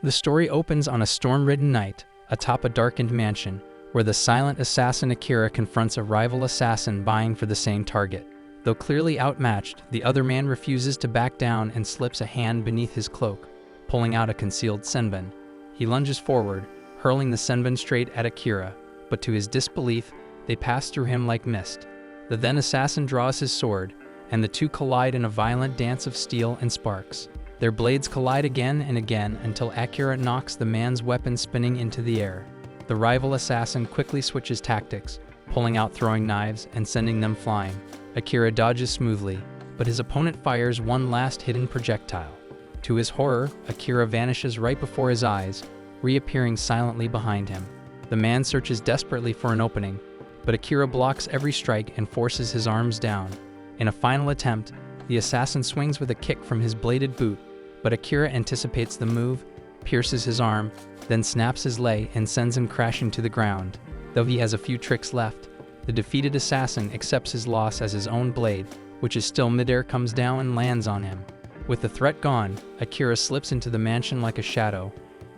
The story opens on a storm-ridden night, atop a darkened mansion, where the silent assassin Akira confronts a rival assassin vying for the same target. Though clearly outmatched, the other man refuses to back down and slips a hand beneath his cloak, pulling out a concealed senbon. He lunges forward, hurling the senbon straight at Akira, but to his disbelief, they pass through him like mist. The then assassin draws his sword, and the two collide in a violent dance of steel and sparks. Their blades collide again and again until Akira knocks the man's weapon spinning into the air. The rival assassin quickly switches tactics, pulling out throwing knives and sending them flying. Akira dodges smoothly, but his opponent fires one last hidden projectile. To his horror, Akira vanishes right before his eyes, reappearing silently behind him. The man searches desperately for an opening, but Akira blocks every strike and forces his arms down. In a final attempt, the assassin swings with a kick from his bladed boot, but Akira anticipates the move, pierces his arm, then snaps his leg and sends him crashing to the ground. Though he has a few tricks left, the defeated assassin accepts his loss as his own blade, which is still midair, comes down and lands on him. With the threat gone, Akira slips into the mansion like a shadow,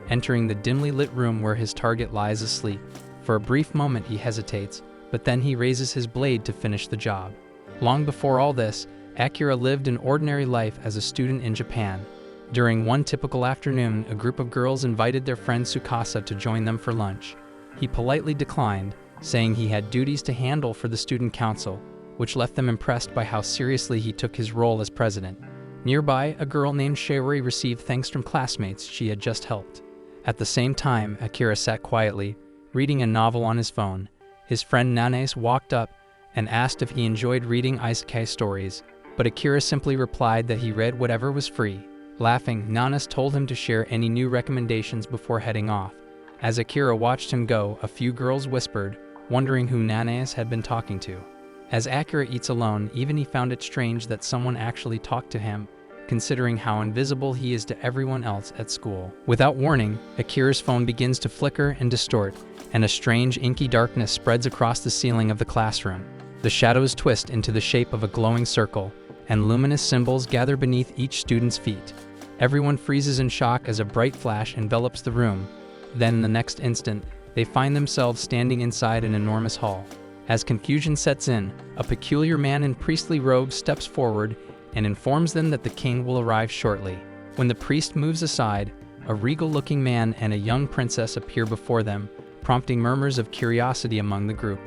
entering the dimly lit room where his target lies asleep. For a brief moment he hesitates, but then he raises his blade to finish the job. Long before all this, Akira lived an ordinary life as a student in Japan. During one typical afternoon, a group of girls invited their friend Tsukasa to join them for lunch. He politely declined, saying he had duties to handle for the student council, which left them impressed by how seriously he took his role as president. Nearby, a girl named Shiori received thanks from classmates she had just helped. At the same time, Akira sat quietly, reading a novel on his phone. His friend Nanes walked up and asked if he enjoyed reading isekai stories, but Akira simply replied that he read whatever was free. Laughing, Nanes told him to share any new recommendations before heading off. As Akira watched him go, a few girls whispered, wondering who Nanes had been talking to. As Akira eats alone, even he found it strange that someone actually talked to him, considering how invisible he is to everyone else at school. Without warning, Akira's phone begins to flicker and distort, and a strange inky darkness spreads across the ceiling of the classroom. The shadows twist into the shape of a glowing circle, and luminous symbols gather beneath each student's feet. Everyone freezes in shock as a bright flash envelops the room. Then, the next instant, they find themselves standing inside an enormous hall. As confusion sets in, a peculiar man in priestly robes steps forward and informs them that the king will arrive shortly. When the priest moves aside, a regal-looking man and a young princess appear before them, prompting murmurs of curiosity among the group.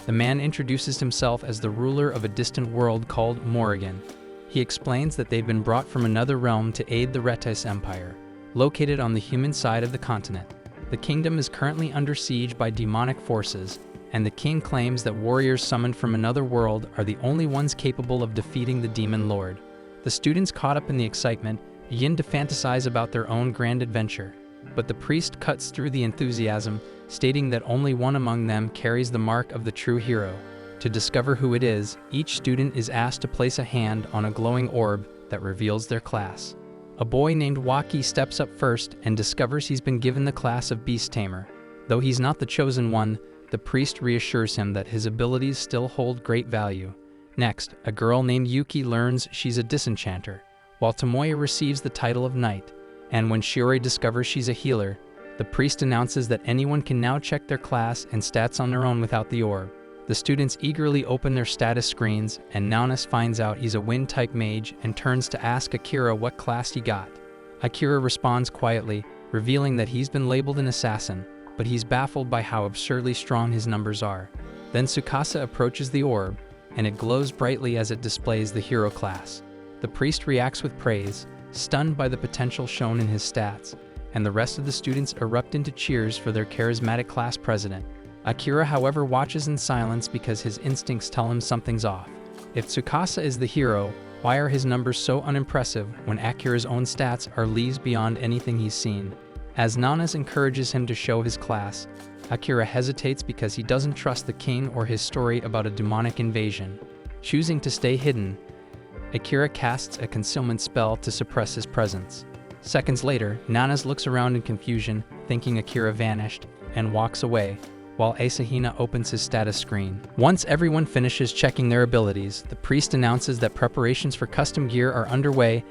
The man introduces himself as the ruler of a distant world called Morrigan. He explains that they've been brought from another realm to aid the Retis Empire, located on the human side of the continent. The kingdom is currently under siege by demonic forces, and the king claims that warriors summoned from another world are the only ones capable of defeating the demon lord. The students caught up in the excitement begin to fantasize about their own grand adventure, but the priest cuts through the enthusiasm, stating that only one among them carries the mark of the true hero. To discover who it is, each student is asked to place a hand on a glowing orb that reveals their class. A boy named Waki steps up first and discovers he's been given the class of Beast Tamer. Though he's not the chosen one, the priest reassures him that his abilities still hold great value. Next, a girl named Yuki learns she's a disenchanter, while Tomoya receives the title of knight. And when Shiori discovers she's a healer, the priest announces that anyone can now check their class and stats on their own without the orb. The students eagerly open their status screens, and Nanas finds out he's a wind-type mage and turns to ask Akira what class he got. Akira responds quietly, revealing that he's been labeled an assassin, but he's baffled by how absurdly strong his numbers are. Then Tsukasa approaches the orb, and it glows brightly as it displays the hero class. The priest reacts with praise, stunned by the potential shown in his stats, and the rest of the students erupt into cheers for their charismatic class president. Akira, however, watches in silence because his instincts tell him something's off. If Tsukasa is the hero, why are his numbers so unimpressive when Akira's own stats are leagues beyond anything he's seen? As Nanas encourages him to show his class, Akira hesitates because he doesn't trust the king or his story about a demonic invasion. Choosing to stay hidden, Akira casts a concealment spell to suppress his presence. Seconds later, Nanas looks around in confusion, thinking Akira vanished, and walks away, while Asahina opens his status screen. Once everyone finishes checking their abilities, the priest announces that preparations for custom gear are underway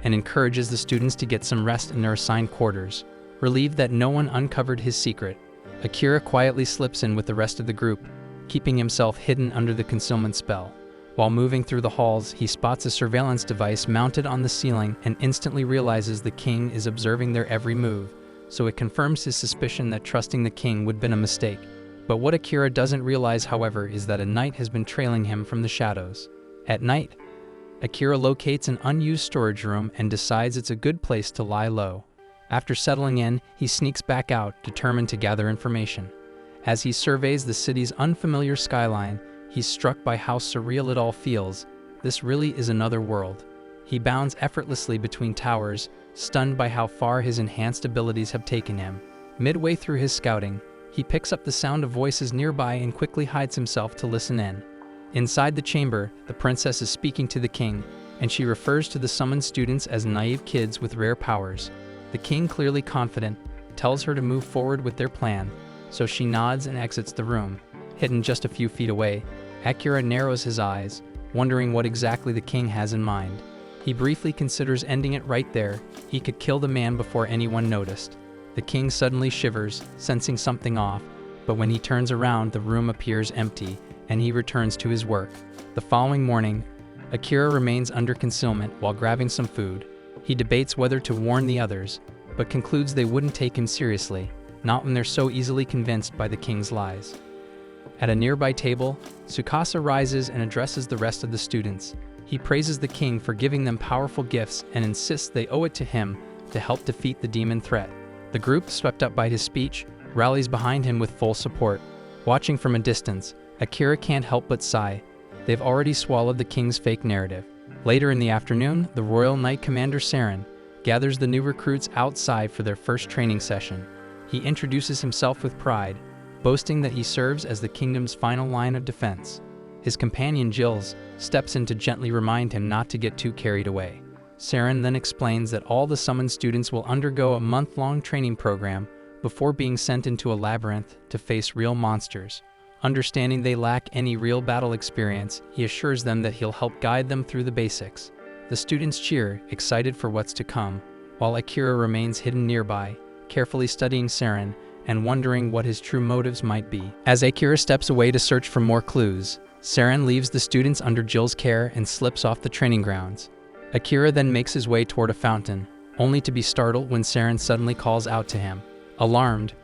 and encourages the students to get some rest in their assigned quarters. Relieved that no one uncovered his secret, Akira quietly slips in with the rest of the group, keeping himself hidden under the concealment spell. While moving through the halls, he spots a surveillance device mounted on the ceiling and instantly realizes the king is observing their every move, so it confirms his suspicion that trusting the king would have been a mistake. But what Akira doesn't realize, however, is that a knight has been trailing him from the shadows. At night, Akira locates an unused storage room and decides it's a good place to lie low. After settling in, he sneaks back out, determined to gather information. As he surveys the city's unfamiliar skyline, he's struck by how surreal it all feels. This really is another world. He bounds effortlessly between towers, stunned by how far his enhanced abilities have taken him. Midway through his scouting, he picks up the sound of voices nearby and quickly hides himself to listen in. Inside the chamber, the princess is speaking to the king, and she refers to the summoned students as naive kids with rare powers. The king, clearly confident, tells her to move forward with their plan, so she nods and exits the room. Hidden just a few feet away, Akira narrows his eyes, wondering what exactly the king has in mind. He briefly considers ending it right there. He could kill the man before anyone noticed. The king suddenly shivers, sensing something off, but when he turns around, the room appears empty, and he returns to his work. The following morning, Akira remains under concealment while grabbing some food. He debates whether to warn the others, but concludes they wouldn't take him seriously, not when they're so easily convinced by the king's lies. At a nearby table, Tsukasa rises and addresses the rest of the students. He praises the king for giving them powerful gifts and insists they owe it to him to help defeat the demon threat. The group, swept up by his speech, rallies behind him with full support. Watching from a distance, Akira can't help but sigh. They've already swallowed the king's fake narrative. Later in the afternoon, the Royal Knight Commander Saren gathers the new recruits outside for their first training session. He introduces himself with pride, boasting that he serves as the kingdom's final line of defense. His companion Jills steps in to gently remind him not to get too carried away. Saren then explains that all the summoned students will undergo a month-long training program before being sent into a labyrinth to face real monsters. Understanding they lack any real battle experience, he assures them that he'll help guide them through the basics. The students cheer, excited for what's to come, while Akira remains hidden nearby, carefully studying Saren and wondering what his true motives might be. As Akira steps away to search for more clues, Saren leaves the students under Jill's care and slips off the training grounds. Akira then makes his way toward a fountain, only to be startled when Saren suddenly calls out to him. Alarmed,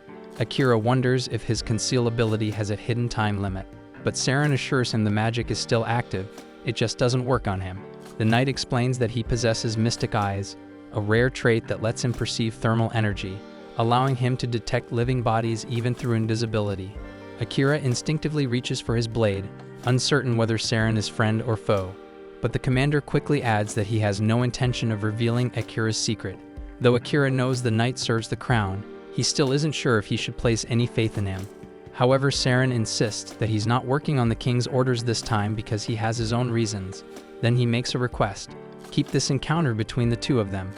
Akira wonders if his conceal ability has a hidden time limit, but Saren assures him the magic is still active, it just doesn't work on him. The knight explains that he possesses mystic eyes, a rare trait that lets him perceive thermal energy, allowing him to detect living bodies even through invisibility. Akira instinctively reaches for his blade, uncertain whether Saren is friend or foe, but the commander quickly adds that he has no intention of revealing Akira's secret. Though Akira knows the knight serves the crown, he still isn't sure if he should place any faith in him. However, Saren insists that he's not working on the king's orders this time because he has his own reasons. Then he makes a request: keep this encounter between the two of them.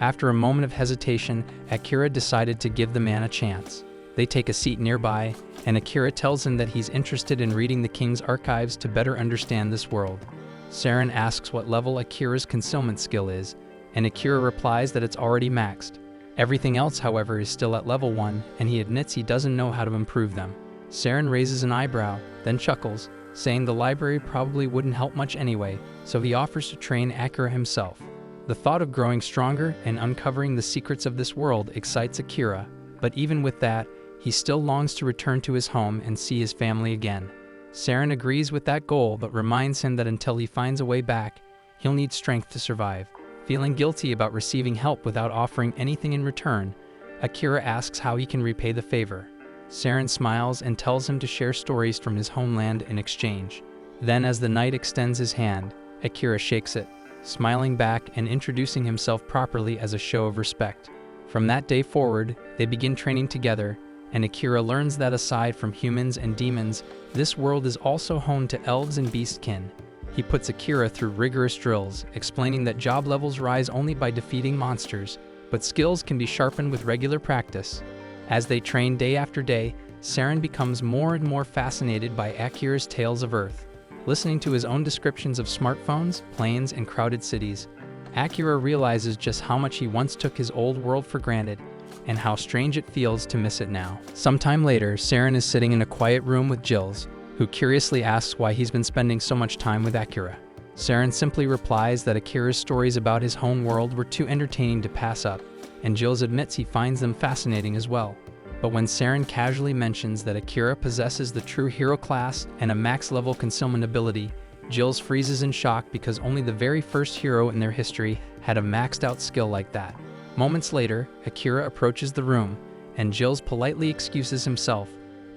After a moment of hesitation, Akira decided to give the man a chance. They take a seat nearby, and Akira tells him that he's interested in reading the king's archives to better understand this world. Saren asks what level Akira's concealment skill is, and Akira replies that it's already maxed. Everything else, however, is still at level 1, and he admits he doesn't know how to improve them. Saren raises an eyebrow, then chuckles, saying the library probably wouldn't help much anyway, so he offers to train Akira himself. The thought of growing stronger and uncovering the secrets of this world excites Akira, but even with that, he still longs to return to his home and see his family again. Saren agrees with that goal, but reminds him that until he finds a way back, he'll need strength to survive. Feeling guilty about receiving help without offering anything in return, Akira asks how he can repay the favor. Saren smiles and tells him to share stories from his homeland in exchange. Then, as the knight extends his hand, Akira shakes it, smiling back and introducing himself properly as a show of respect. From that day forward, they begin training together, and Akira learns that aside from humans and demons, this world is also home to elves and beastkin. He puts Akira through rigorous drills, explaining that job levels rise only by defeating monsters, but skills can be sharpened with regular practice. As they train day after day, Saren becomes more and more fascinated by Akira's tales of Earth. Listening to his own descriptions of smartphones, planes, and crowded cities, Akira realizes just how much he once took his old world for granted. and how strange it feels to miss it now. Sometime later, Saren is sitting in a quiet room with Jills, who curiously asks why he's been spending so much time with Akira. Saren simply replies that Akira's stories about his home world were too entertaining to pass up, and Jills admits he finds them fascinating as well. But when Saren casually mentions that Akira possesses the true hero class and a max-level concealment ability, Jills freezes in shock because only the very first hero in their history had a maxed-out skill like that. Moments later, Akira approaches the room, and Jills politely excuses himself,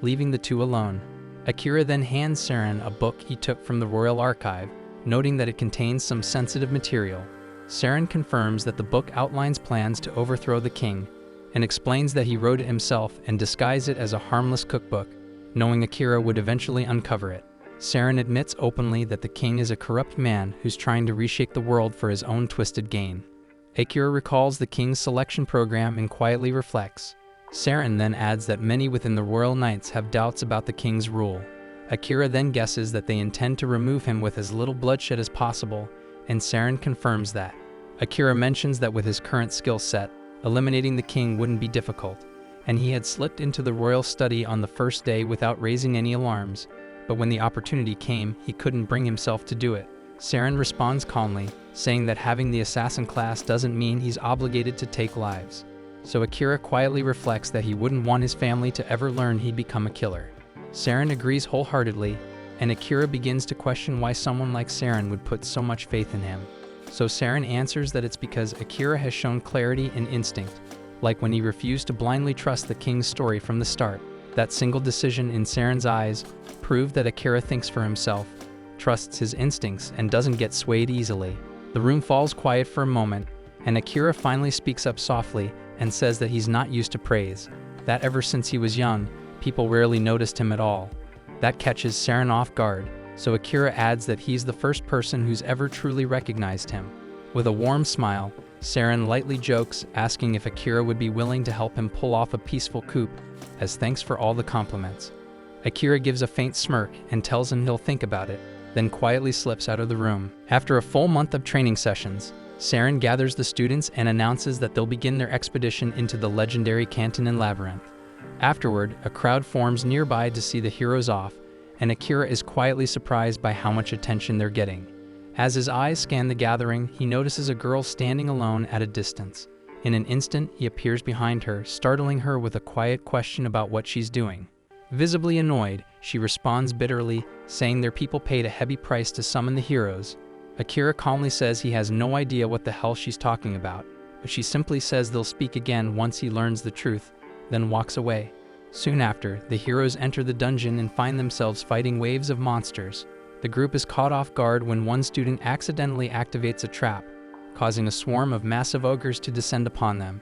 leaving the two alone. Akira then hands Saren a book he took from the Royal Archive, noting that it contains some sensitive material. Saren confirms that the book outlines plans to overthrow the king, and explains that he wrote it himself and disguised it as a harmless cookbook, knowing Akira would eventually uncover it. Saren admits openly that the king is a corrupt man who's trying to reshape the world for his own twisted gain. Akira recalls the king's selection program and quietly reflects. Saren then adds that many within the royal knights have doubts about the king's rule. Akira then guesses that they intend to remove him with as little bloodshed as possible, and Saren confirms that. Akira mentions that with his current skill set, eliminating the king wouldn't be difficult, and he had slipped into the royal study on the first day without raising any alarms, but when the opportunity came, he couldn't bring himself to do it. Saren responds calmly, saying that having the assassin class doesn't mean he's obligated to take lives. So Akira quietly reflects that he wouldn't want his family to ever learn he'd become a killer. Saren agrees wholeheartedly, and Akira begins to question why someone like Saren would put so much faith in him. So Saren answers that it's because Akira has shown clarity and instinct, like when he refused to blindly trust the king's story from the start. That single decision in Saren's eyes proved that Akira thinks for himself, trusts his instincts, and doesn't get swayed easily. The room falls quiet for a moment, and Akira finally speaks up softly and says that he's not used to praise, that ever since he was young, people rarely noticed him at all. That catches Saren off guard, so Akira adds that he's the first person who's ever truly recognized him. With a warm smile, Saren lightly jokes, asking if Akira would be willing to help him pull off a peaceful coup, as thanks for all the compliments. Akira gives a faint smirk and tells him he'll think about it, then quietly slips out of the room. After a full month of training sessions, Saren gathers the students and announces that they'll begin their expedition into the legendary Canton and Labyrinth. Afterward, a crowd forms nearby to see the heroes off, and Akira is quietly surprised by how much attention they're getting. As his eyes scan the gathering, he notices a girl standing alone at a distance. In an instant, he appears behind her, startling her with a quiet question about what she's doing. Visibly annoyed, she responds bitterly, saying their people paid a heavy price to summon the heroes. Akira calmly says he has no idea what the hell she's talking about, but she simply says they'll speak again once he learns the truth, then walks away. Soon after, the heroes enter the dungeon and find themselves fighting waves of monsters. The group is caught off guard when one student accidentally activates a trap, causing a swarm of massive ogres to descend upon them.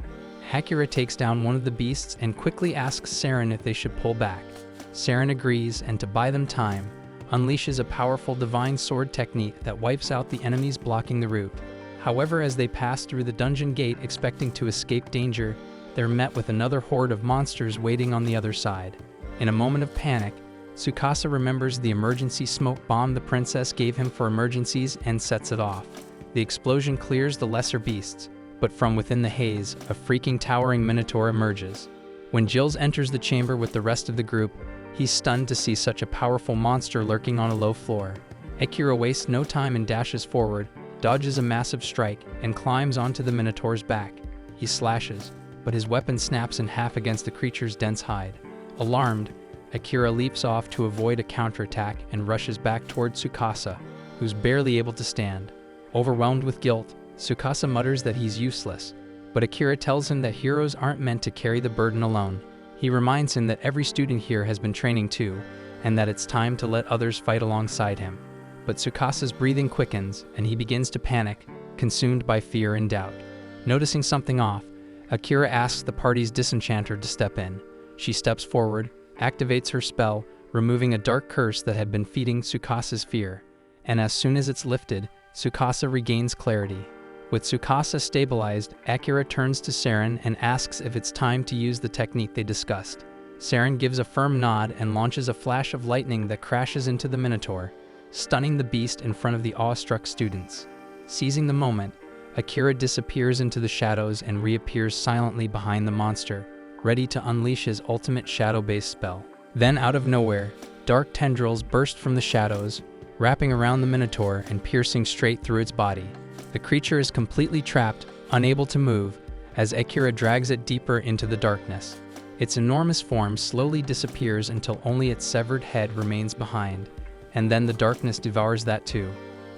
Akira takes down one of the beasts and quickly asks Saren if they should pull back. Saren agrees, and to buy them time, unleashes a powerful divine sword technique that wipes out the enemies blocking the route. However, as they pass through the dungeon gate expecting to escape danger, they're met with another horde of monsters waiting on the other side. In a moment of panic, Tsukasa remembers the emergency smoke bomb the princess gave him for emergencies and sets it off. The explosion clears the lesser beasts, but from within the haze, a freaking towering minotaur emerges. When Jills enters the chamber with the rest of the group, he's stunned to see such a powerful monster lurking on a low floor. Akira wastes no time and dashes forward, dodges a massive strike, and climbs onto the minotaur's back. He slashes, but his weapon snaps in half against the creature's dense hide. Alarmed, Akira leaps off to avoid a counterattack and rushes back toward Tsukasa, who's barely able to stand. Overwhelmed with guilt, Tsukasa mutters that he's useless, but Akira tells him that heroes aren't meant to carry the burden alone. He reminds him that every student here has been training too, and that it's time to let others fight alongside him. But Tsukasa's breathing quickens, and he begins to panic, consumed by fear and doubt. Noticing something off, Akira asks the party's disenchanter to step in. She steps forward, activates her spell, removing a dark curse that had been feeding Tsukasa's fear, and as soon as it's lifted, Tsukasa regains clarity. With Tsukasa stabilized, Akira turns to Saren and asks if it's time to use the technique they discussed. Saren gives a firm nod and launches a flash of lightning that crashes into the Minotaur, stunning the beast in front of the awestruck students. Seizing the moment, Akira disappears into the shadows and reappears silently behind the monster, ready to unleash his ultimate shadow-based spell. Then, out of nowhere, dark tendrils burst from the shadows, wrapping around the Minotaur and piercing straight through its body. The creature is completely trapped, unable to move, as Akira drags it deeper into the darkness. Its enormous form slowly disappears until only its severed head remains behind, and then the darkness devours that too.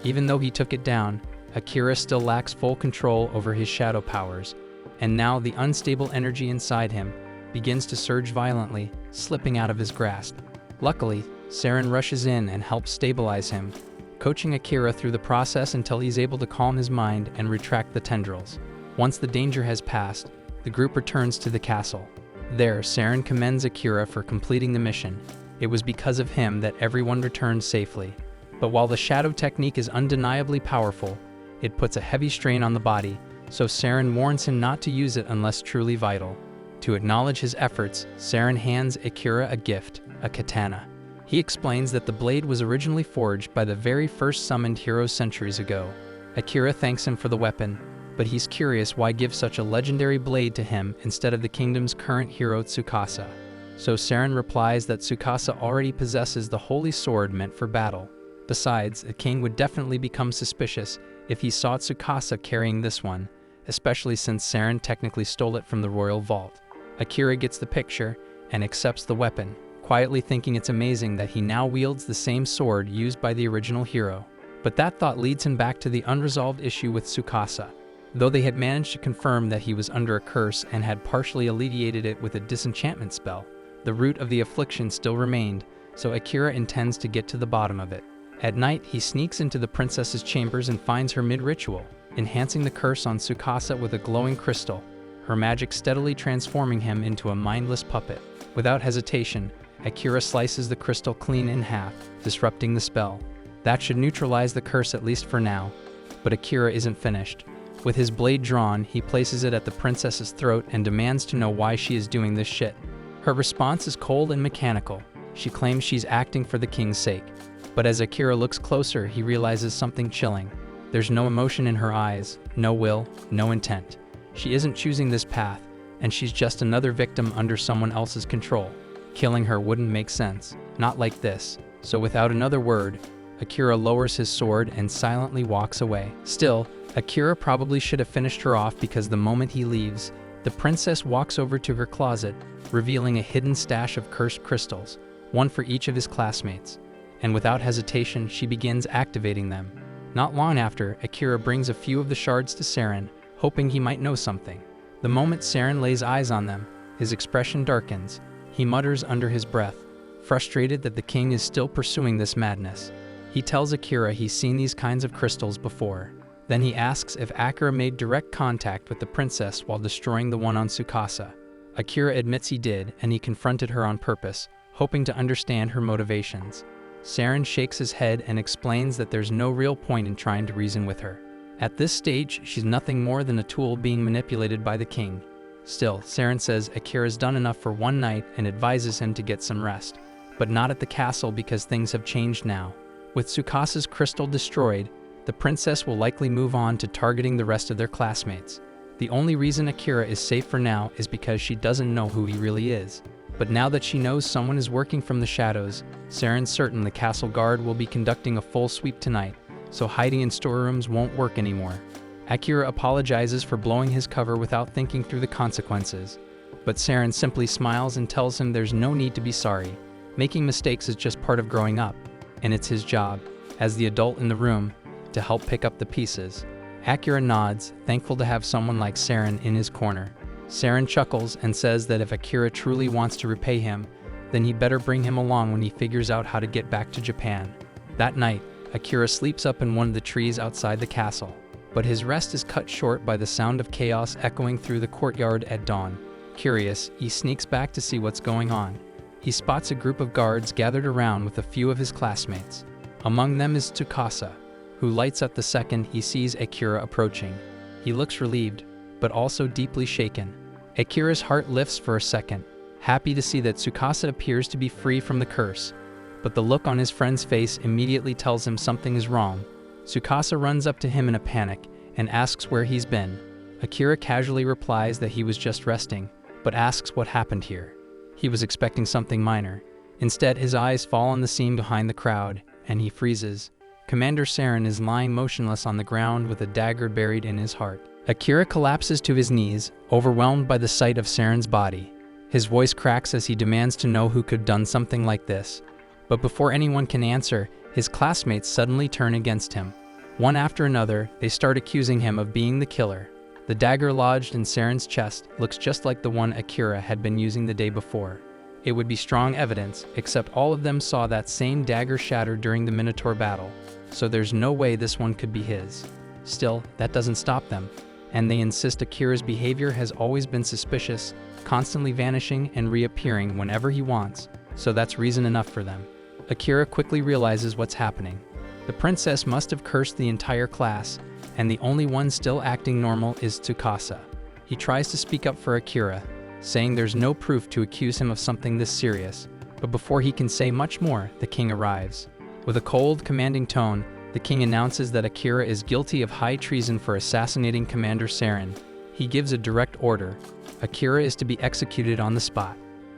Even though he took it down, Akira still lacks full control over his shadow powers, and now the unstable energy inside him begins to surge violently, slipping out of his grasp. Luckily, Saren rushes in and helps stabilize him, coaching Akira through the process until he's able to calm his mind and retract the tendrils. Once the danger has passed, the group returns to the castle. There, Saren commends Akira for completing the mission. It was because of him that everyone returned safely. But while the shadow technique is undeniably powerful, it puts a heavy strain on the body, so Saren warns him not to use it unless truly vital. To acknowledge his efforts, Saren hands Akira a gift, a katana. He explains that the blade was originally forged by the very first summoned hero centuries ago. Akira thanks him for the weapon, but he's curious why give such a legendary blade to him instead of the kingdom's current hero Tsukasa. So Saren replies that Tsukasa already possesses the holy sword meant for battle. Besides, the king would definitely become suspicious if he saw Tsukasa carrying this one, especially since Saren technically stole it from the royal vault. Akira gets the picture and accepts the weapon, quietly thinking it's amazing that he now wields the same sword used by the original hero. But that thought leads him back to the unresolved issue with Tsukasa. Though they had managed to confirm that he was under a curse and had partially alleviated it with a disenchantment spell, the root of the affliction still remained, so Akira intends to get to the bottom of it. At night, he sneaks into the princess's chambers and finds her mid-ritual, enhancing the curse on Tsukasa with a glowing crystal, her magic steadily transforming him into a mindless puppet. Without hesitation, Akira slices the crystal clean in half, disrupting the spell. That should neutralize the curse at least for now. But Akira isn't finished. With his blade drawn, he places it at the princess's throat and demands to know why she is doing this shit. Her response is cold and mechanical. She claims she's acting for the king's sake. But as Akira looks closer, he realizes something chilling. There's no emotion in her eyes, no will, no intent. She isn't choosing this path, and she's just another victim under someone else's control. Killing her wouldn't make sense, not like this. So without another word, Akira lowers his sword and silently walks away. Still, Akira probably should have finished her off because the moment he leaves, the princess walks over to her closet, revealing a hidden stash of cursed crystals, one for each of his classmates. And without hesitation, she begins activating them. Not long after, Akira brings a few of the shards to Saren, hoping he might know something. The moment Saren lays eyes on them, his expression darkens. He mutters under his breath, frustrated that the king is still pursuing this madness. He tells Akira he's seen these kinds of crystals before. Then he asks if Akira made direct contact with the princess while destroying the one on Tsukasa. Akira admits he did, and he confronted her on purpose, hoping to understand her motivations. Saren shakes his head and explains that there's no real point in trying to reason with her. At this stage, she's nothing more than a tool being manipulated by the king. Still, Saren says Akira's done enough for one night and advises him to get some rest. But not at the castle because things have changed now. With Tsukasa's crystal destroyed, the princess will likely move on to targeting the rest of their classmates. The only reason Akira is safe for now is because she doesn't know who he really is. But now that she knows someone is working from the shadows, Saren's certain the castle guard will be conducting a full sweep tonight, so hiding in storerooms won't work anymore. Akira apologizes for blowing his cover without thinking through the consequences. But Saren simply smiles and tells him there's no need to be sorry. Making mistakes is just part of growing up, and it's his job, as the adult in the room, to help pick up the pieces. Akira nods, thankful to have someone like Saren in his corner. Saren chuckles and says that if Akira truly wants to repay him, then he better bring him along when he figures out how to get back to Japan. That night, Akira sleeps up in one of the trees outside the castle, but his rest is cut short by the sound of chaos echoing through the courtyard at dawn. Curious, he sneaks back to see what's going on. He spots a group of guards gathered around with a few of his classmates. Among them is Tsukasa, who lights up the second he sees Akira approaching. He looks relieved, but also deeply shaken. Akira's heart lifts for a second, happy to see that Tsukasa appears to be free from the curse. But the look on his friend's face immediately tells him something is wrong. Tsukasa runs up to him in a panic and asks where he's been. Akira casually replies that he was just resting, but asks what happened here. He was expecting something minor. Instead, his eyes fall on the scene behind the crowd, and he freezes. Commander Saren is lying motionless on the ground with a dagger buried in his heart. Akira collapses to his knees, overwhelmed by the sight of Saren's body. His voice cracks as he demands to know who could have done something like this. But before anyone can answer, his classmates suddenly turn against him. One after another, they start accusing him of being the killer. The dagger lodged in Saren's chest looks just like the one Akira had been using the day before. It would be strong evidence, except all of them saw that same dagger shattered during the Minotaur battle, so there's no way this one could be his. Still, that doesn't stop them, and they insist Akira's behavior has always been suspicious, constantly vanishing and reappearing whenever he wants, so that's reason enough for them. Akira quickly realizes what's happening. The princess must have cursed the entire class, and the only one still acting normal is Tsukasa. He tries to speak up for Akira, saying there's no proof to accuse him of something this serious, but before he can say much more, the king arrives. With a cold, commanding tone, the king announces that Akira is guilty of high treason for assassinating Commander Saren. He gives a direct order. Akira is to be executed on the spot.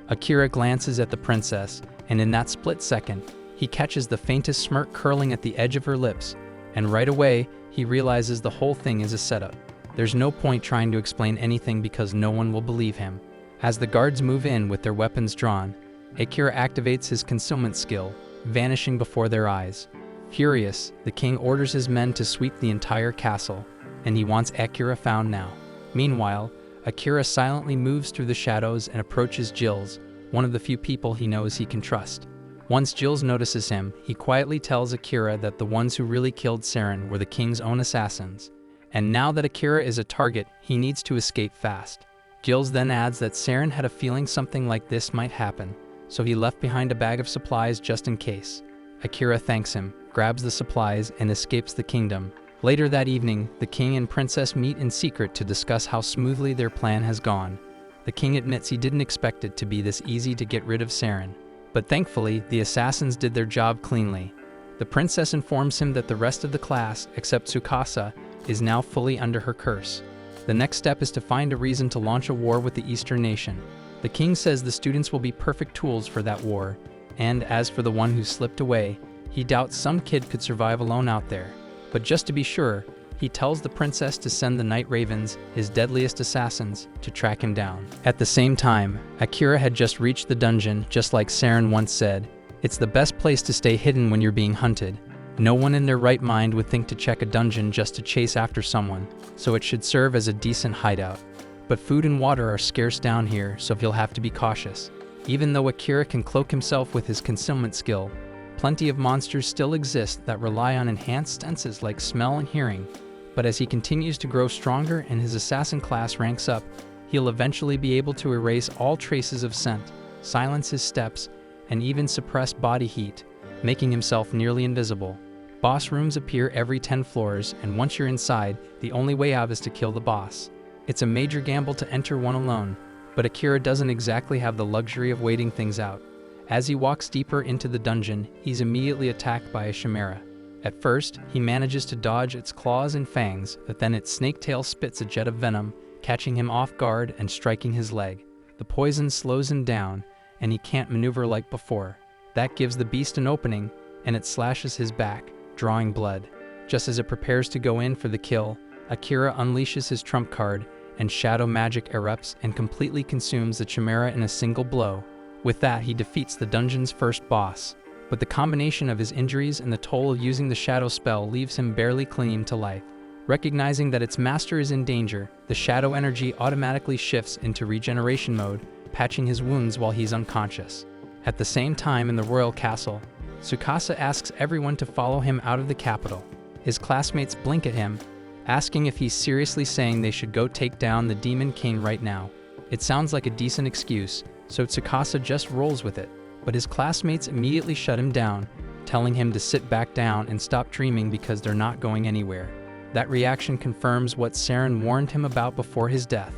Akira glances at the princess, and in that split second, he catches the faintest smirk curling at the edge of her lips, and right away, he realizes the whole thing is a setup. There's no point trying to explain anything because no one will believe him. As the guards move in with their weapons drawn, Akira activates his concealment skill, vanishing before their eyes. Furious, the king orders his men to sweep the entire castle, and he wants Akira found now. Meanwhile, Akira silently moves through the shadows and approaches Jills, one of the few people he knows he can trust. Once Jills notices him, he quietly tells Akira that the ones who really killed Saren were the king's own assassins. And now that Akira is a target, he needs to escape fast. Jills then adds that Saren had a feeling something like this might happen, so he left behind a bag of supplies just in case. Akira thanks him, grabs the supplies, and escapes the kingdom. Later that evening, the king and princess meet in secret to discuss how smoothly their plan has gone. The king admits he didn't expect it to be this easy to get rid of Saren. But thankfully, the assassins did their job cleanly. The princess informs him that the rest of the class, except Tsukasa, is now fully under her curse. The next step is to find a reason to launch a war with the Eastern nation. The king says the students will be perfect tools for that war, and as for the one who slipped away, he doubts some kid could survive alone out there. But just to be sure, he tells the princess to send the Night Ravens, his deadliest assassins, to track him down. At the same time, Akira had just reached the dungeon, just like Saren once said. It's the best place to stay hidden when you're being hunted. No one in their right mind would think to check a dungeon just to chase after someone, so it should serve as a decent hideout. But food and water are scarce down here, so he'll have to be cautious. Even though Akira can cloak himself with his concealment skill, plenty of monsters still exist that rely on enhanced senses like smell and hearing. But as he continues to grow stronger and his assassin class ranks up, he'll eventually be able to erase all traces of scent, silence his steps, and even suppress body heat, making himself nearly invisible. Boss rooms appear every 10 floors, and once you're inside, the only way out is to kill the boss. It's a major gamble to enter one alone, but Akira doesn't exactly have the luxury of waiting things out. As he walks deeper into the dungeon, he's immediately attacked by a chimera. At first, he manages to dodge its claws and fangs, but then its snake tail spits a jet of venom, catching him off guard and striking his leg. The poison slows him down, and he can't maneuver like before. That gives the beast an opening, and it slashes his back, drawing blood. Just as it prepares to go in for the kill, Akira unleashes his trump card, and shadow magic erupts and completely consumes the chimera in a single blow. With that, he defeats the dungeon's first boss. But the combination of his injuries and the toll of using the shadow spell leaves him barely clinging to life. Recognizing that its master is in danger, the shadow energy automatically shifts into regeneration mode, patching his wounds while he's unconscious. At the same time in the royal castle, Tsukasa asks everyone to follow him out of the capital. His classmates blink at him, asking if he's seriously saying they should go take down the Demon King right now. It sounds like a decent excuse, so Tsukasa just rolls with it. But his classmates immediately shut him down, telling him to sit back down and stop dreaming because they're not going anywhere. That reaction confirms what Saren warned him about before his death.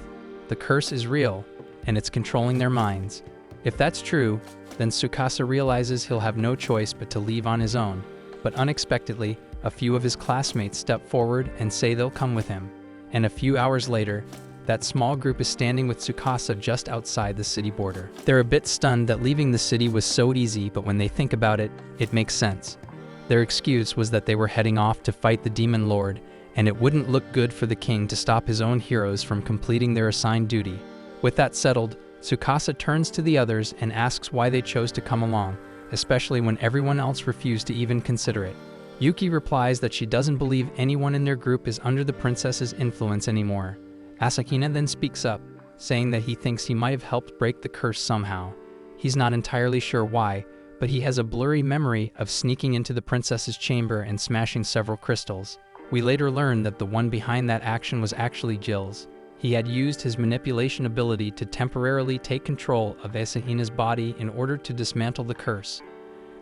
The curse is real, and it's controlling their minds. If that's true, then Tsukasa realizes he'll have no choice but to leave on his own. But unexpectedly, a few of his classmates step forward and say they'll come with him. And a few hours later, that small group is standing with Tsukasa just outside the city border. They're a bit stunned that leaving the city was so easy, but when they think about it, it makes sense. Their excuse was that they were heading off to fight the Demon Lord, and it wouldn't look good for the king to stop his own heroes from completing their assigned duty. With that settled, Tsukasa turns to the others and asks why they chose to come along, especially when everyone else refused to even consider it. Yuki replies that she doesn't believe anyone in their group is under the princess's influence anymore. Asahina then speaks up, saying that he thinks he might have helped break the curse somehow. He's not entirely sure why, but he has a blurry memory of sneaking into the princess's chamber and smashing several crystals. We later learn that the one behind that action was actually Jill's. He had used his manipulation ability to temporarily take control of Asahina's body in order to dismantle the curse.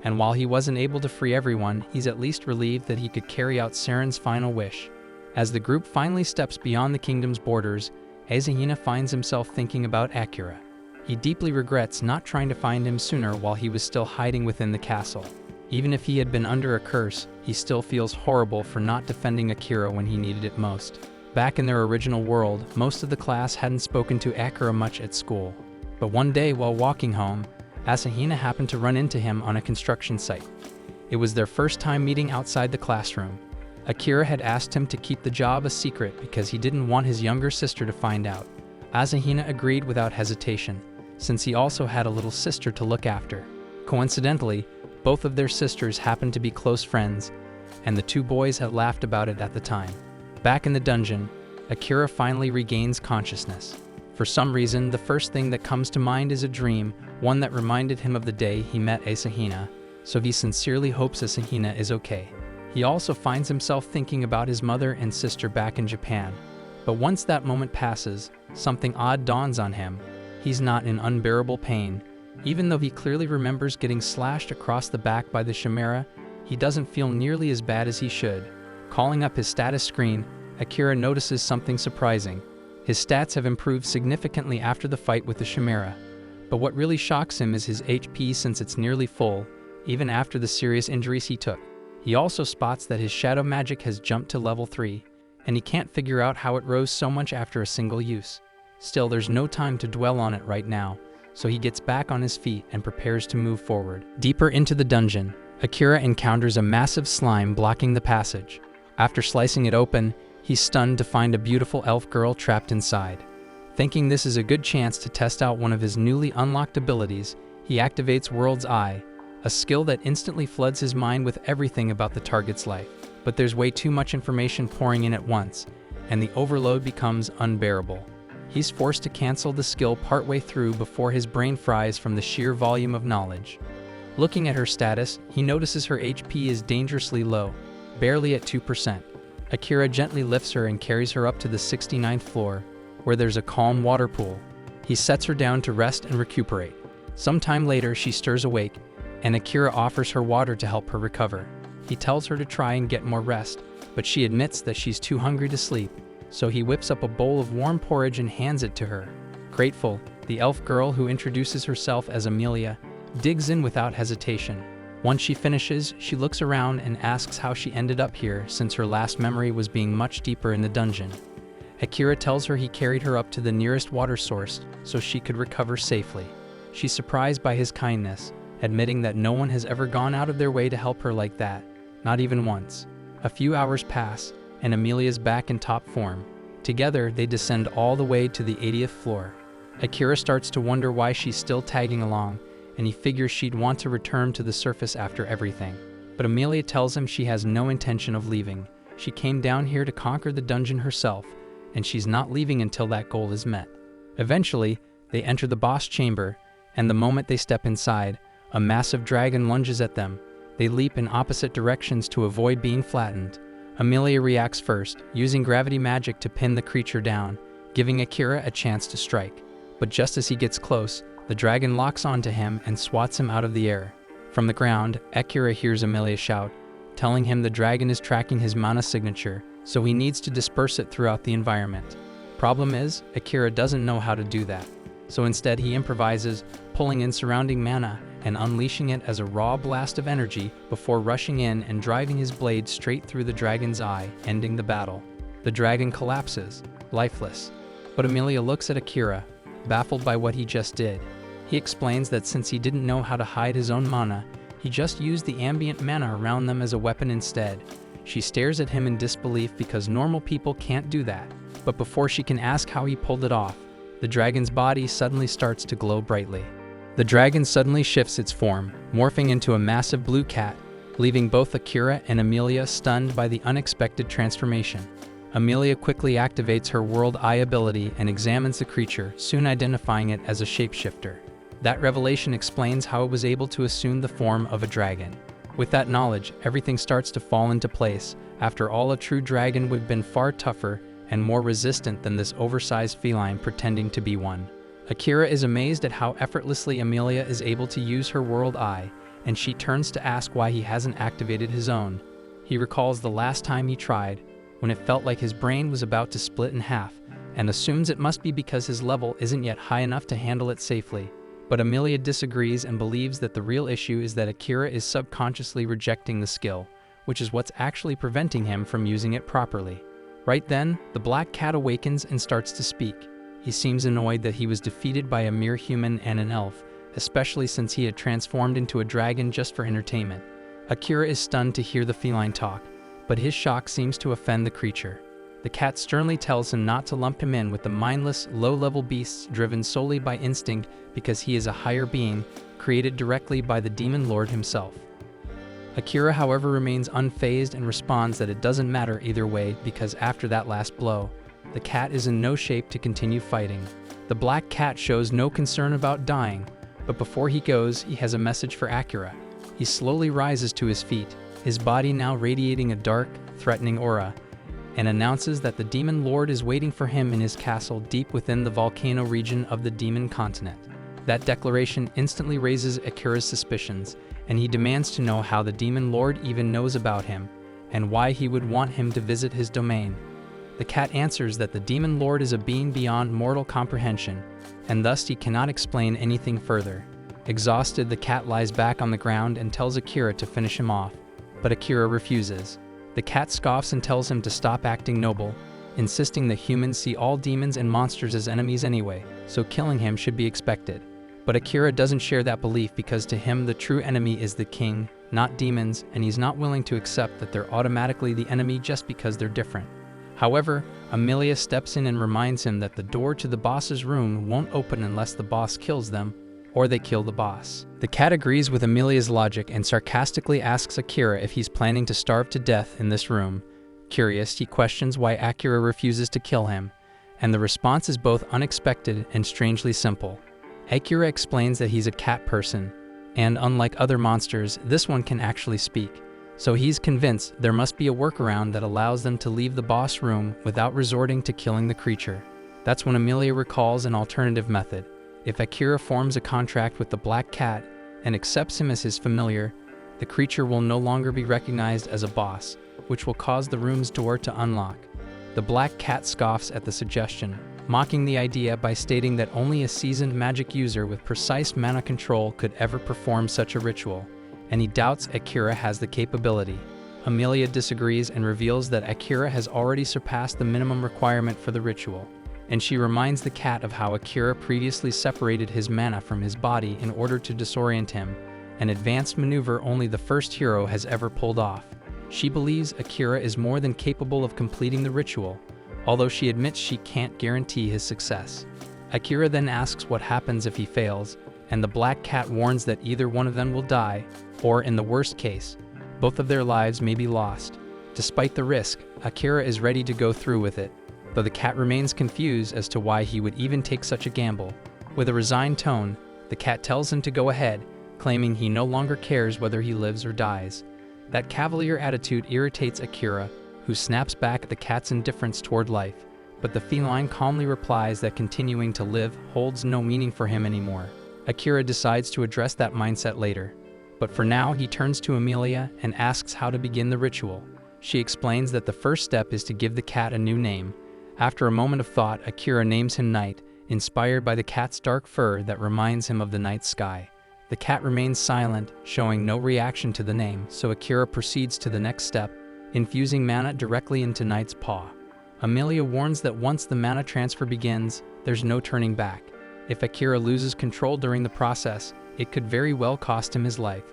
And while he wasn't able to free everyone, he's at least relieved that he could carry out Seren's final wish. As the group finally steps beyond the kingdom's borders, Asahina finds himself thinking about Akira. He deeply regrets not trying to find him sooner while he was still hiding within the castle. Even if he had been under a curse, he still feels horrible for not defending Akira when he needed it most. Back in their original world, most of the class hadn't spoken to Akira much at school. But one day while walking home, Asahina happened to run into him on a construction site. It was their first time meeting outside the classroom. Akira had asked him to keep the job a secret because he didn't want his younger sister to find out. Asahina agreed without hesitation, since he also had a little sister to look after. Coincidentally, both of their sisters happened to be close friends, and the two boys had laughed about it at the time. Back in the dungeon, Akira finally regains consciousness. For some reason, the first thing that comes to mind is a dream, one that reminded him of the day he met Asahina, so he sincerely hopes Asahina is okay. He also finds himself thinking about his mother and sister back in Japan. But once that moment passes, something odd dawns on him. He's not in unbearable pain. Even though he clearly remembers getting slashed across the back by the Chimera, he doesn't feel nearly as bad as he should. Calling up his status screen, Akira notices something surprising. His stats have improved significantly after the fight with the Chimera. But what really shocks him is his HP, since it's nearly full, even after the serious injuries he took. He also spots that his shadow magic has jumped to level 3, and he can't figure out how it rose so much after a single use. Still, there's no time to dwell on it right now, so he gets back on his feet and prepares to move forward. Deeper into the dungeon, Akira encounters a massive slime blocking the passage. After slicing it open, he's stunned to find a beautiful elf girl trapped inside. Thinking this is a good chance to test out one of his newly unlocked abilities, he activates World's Eye, a skill that instantly floods his mind with everything about the target's life. But there's way too much information pouring in at once, and the overload becomes unbearable. He's forced to cancel the skill partway through before his brain fries from the sheer volume of knowledge. Looking at her status, he notices her HP is dangerously low, barely at 2%. Akira gently lifts her and carries her up to the 69th floor, where there's a calm water pool. He sets her down to rest and recuperate. Sometime later, she stirs awake, and Akira offers her water to help her recover. He tells her to try and get more rest, but she admits that she's too hungry to sleep, so he whips up a bowl of warm porridge and hands it to her. Grateful, the elf girl, who introduces herself as Amelia, digs in without hesitation. Once she finishes, she looks around and asks how she ended up here, since her last memory was being much deeper in the dungeon. Akira tells her he carried her up to the nearest water source so she could recover safely. She's surprised by his kindness, admitting that no one has ever gone out of their way to help her like that, not even once. A few hours pass, and Amelia's back in top form. Together, they descend all the way to the 80th floor. Akira starts to wonder why she's still tagging along, and he figures she'd want to return to the surface after everything. But Amelia tells him she has no intention of leaving. She came down here to conquer the dungeon herself, and she's not leaving until that goal is met. Eventually, they enter the boss chamber, and the moment they step inside, a massive dragon lunges at them. They leap in opposite directions to avoid being flattened. Amelia reacts first, using gravity magic to pin the creature down, giving Akira a chance to strike. But just as he gets close, the dragon locks onto him and swats him out of the air. From the ground, Akira hears Amelia shout, telling him the dragon is tracking his mana signature, so he needs to disperse it throughout the environment. Problem is, Akira doesn't know how to do that. So instead he improvises, pulling in surrounding mana and unleashing it as a raw blast of energy before rushing in and driving his blade straight through the dragon's eye, ending the battle. The dragon collapses, lifeless. But Emilia looks at Akira, baffled by what he just did. He explains that since he didn't know how to hide his own mana, he just used the ambient mana around them as a weapon instead. She stares at him in disbelief because normal people can't do that. But before she can ask how he pulled it off, the dragon's body suddenly starts to glow brightly. The dragon suddenly shifts its form, morphing into a massive blue cat, leaving both Akira and Emilia stunned by the unexpected transformation. Emilia quickly activates her World Eye ability and examines the creature, soon identifying it as a shapeshifter. That revelation explains how it was able to assume the form of a dragon. With that knowledge, everything starts to fall into place. After all, a true dragon would have been far tougher and more resistant than this oversized feline pretending to be one. Akira is amazed at how effortlessly Emilia is able to use her World Eye, and she turns to ask why he hasn't activated his own. He recalls the last time he tried, when it felt like his brain was about to split in half, and assumes it must be because his level isn't yet high enough to handle it safely. But Emilia disagrees and believes that the real issue is that Akira is subconsciously rejecting the skill, which is what's actually preventing him from using it properly. Right then, the black cat awakens and starts to speak. He seems annoyed that he was defeated by a mere human and an elf, especially since he had transformed into a dragon just for entertainment. Akira is stunned to hear the feline talk, but his shock seems to offend the creature. The cat sternly tells him not to lump him in with the mindless, low-level beasts driven solely by instinct because he is a higher being, created directly by the demon lord himself. Akira, however, remains unfazed and responds that it doesn't matter either way because after that last blow, the cat is in no shape to continue fighting. The black cat shows no concern about dying, but before he goes, he has a message for Akira. He slowly rises to his feet, his body now radiating a dark, threatening aura, and announces that the demon lord is waiting for him in his castle deep within the volcano region of the demon continent. That declaration instantly raises Akira's suspicions, and he demands to know how the demon lord even knows about him, and why he would want him to visit his domain. The cat answers that the demon lord is a being beyond mortal comprehension, and thus he cannot explain anything further. Exhausted, the cat lies back on the ground and tells Akira to finish him off, but Akira refuses. The cat scoffs and tells him to stop acting noble, insisting that humans see all demons and monsters as enemies anyway, so killing him should be expected. But Akira doesn't share that belief because to him the true enemy is the king, not demons, and he's not willing to accept that they're automatically the enemy just because they're different. However, Emilia steps in and reminds him that the door to the boss's room won't open unless the boss kills them, or they kill the boss. The cat agrees with Emilia's logic and sarcastically asks Akira if he's planning to starve to death in this room. Curious, he questions why Akira refuses to kill him, and the response is both unexpected and strangely simple. Akira explains that he's a cat person, and unlike other monsters, this one can actually speak. So he's convinced there must be a workaround that allows them to leave the boss room without resorting to killing the creature. That's when Emilia recalls an alternative method. If Akira forms a contract with the black cat and accepts him as his familiar, the creature will no longer be recognized as a boss, which will cause the room's door to unlock. The black cat scoffs at the suggestion, mocking the idea by stating that only a seasoned magic user with precise mana control could ever perform such a ritual, and he doubts Akira has the capability. Emilia disagrees and reveals that Akira has already surpassed the minimum requirement for the ritual, and she reminds the cat of how Akira previously separated his mana from his body in order to disorient him, an advanced maneuver only the first hero has ever pulled off. She believes Akira is more than capable of completing the ritual, although she admits she can't guarantee his success. Akira then asks what happens if he fails, and the black cat warns that either one of them will die, or in the worst case, both of their lives may be lost. Despite the risk, Akira is ready to go through with it, though the cat remains confused as to why he would even take such a gamble. With a resigned tone, the cat tells him to go ahead, claiming he no longer cares whether he lives or dies. That cavalier attitude irritates Akira, who snaps back at the cat's indifference toward life, but the feline calmly replies that continuing to live holds no meaning for him anymore. Akira decides to address that mindset later, but for now he turns to Emilia and asks how to begin the ritual. She explains that the first step is to give the cat a new name. After a moment of thought, Akira names him Knight, inspired by the cat's dark fur that reminds him of the night sky. The cat remains silent, showing no reaction to the name, so Akira proceeds to the next step, infusing mana directly into Knight's paw. Amelia warns that once the mana transfer begins, there's no turning back. If Akira loses control during the process, it could very well cost him his life.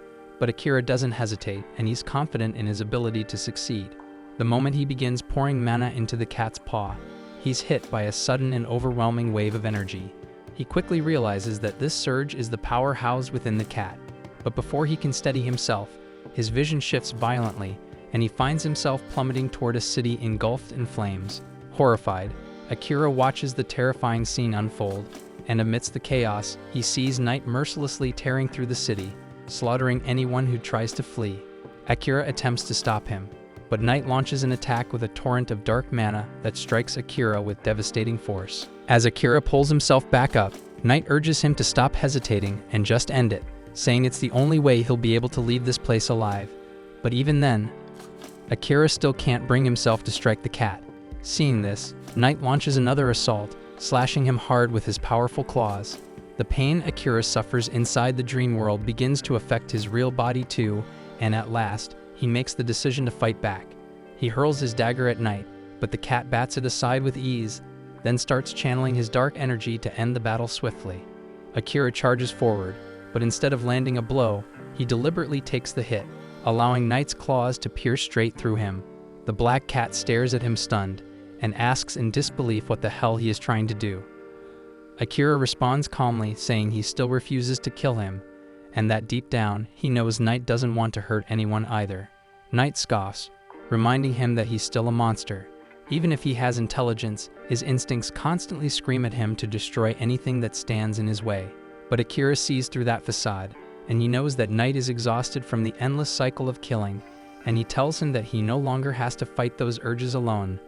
But Akira doesn't hesitate, and he's confident in his ability to succeed. The moment he begins pouring mana into the cat's paw, he's hit by a sudden and overwhelming wave of energy. He quickly realizes that this surge is the power housed within the cat. But before he can steady himself, his vision shifts violently, and he finds himself plummeting toward a city engulfed in flames. Horrified, Akira watches the terrifying scene unfold, and amidst the chaos, he sees Knight mercilessly tearing through the city, slaughtering anyone who tries to flee. Akira attempts to stop him, but Knight launches an attack with a torrent of dark mana that strikes Akira with devastating force. As Akira pulls himself back up, Knight urges him to stop hesitating and just end it, saying it's the only way he'll be able to leave this place alive. But even then, Akira still can't bring himself to strike the cat. Seeing this, Knight launches another assault, slashing him hard with his powerful claws. The pain Akira suffers inside the dream world begins to affect his real body too, and at last, he makes the decision to fight back. He hurls his dagger at Knight, but the cat bats it aside with ease, then starts channeling his dark energy to end the battle swiftly. Akira charges forward, but instead of landing a blow, he deliberately takes the hit, allowing Knight's claws to pierce straight through him. The black cat stares at him stunned, and asks in disbelief what the hell he is trying to do. Akira responds calmly, saying he still refuses to kill him, and that deep down, he knows Knight doesn't want to hurt anyone either. Knight scoffs, reminding him that he's still a monster. Even if he has intelligence, his instincts constantly scream at him to destroy anything that stands in his way. But Akira sees through that facade, and he knows that Knight is exhausted from the endless cycle of killing, and he tells him that he no longer has to fight those urges alone.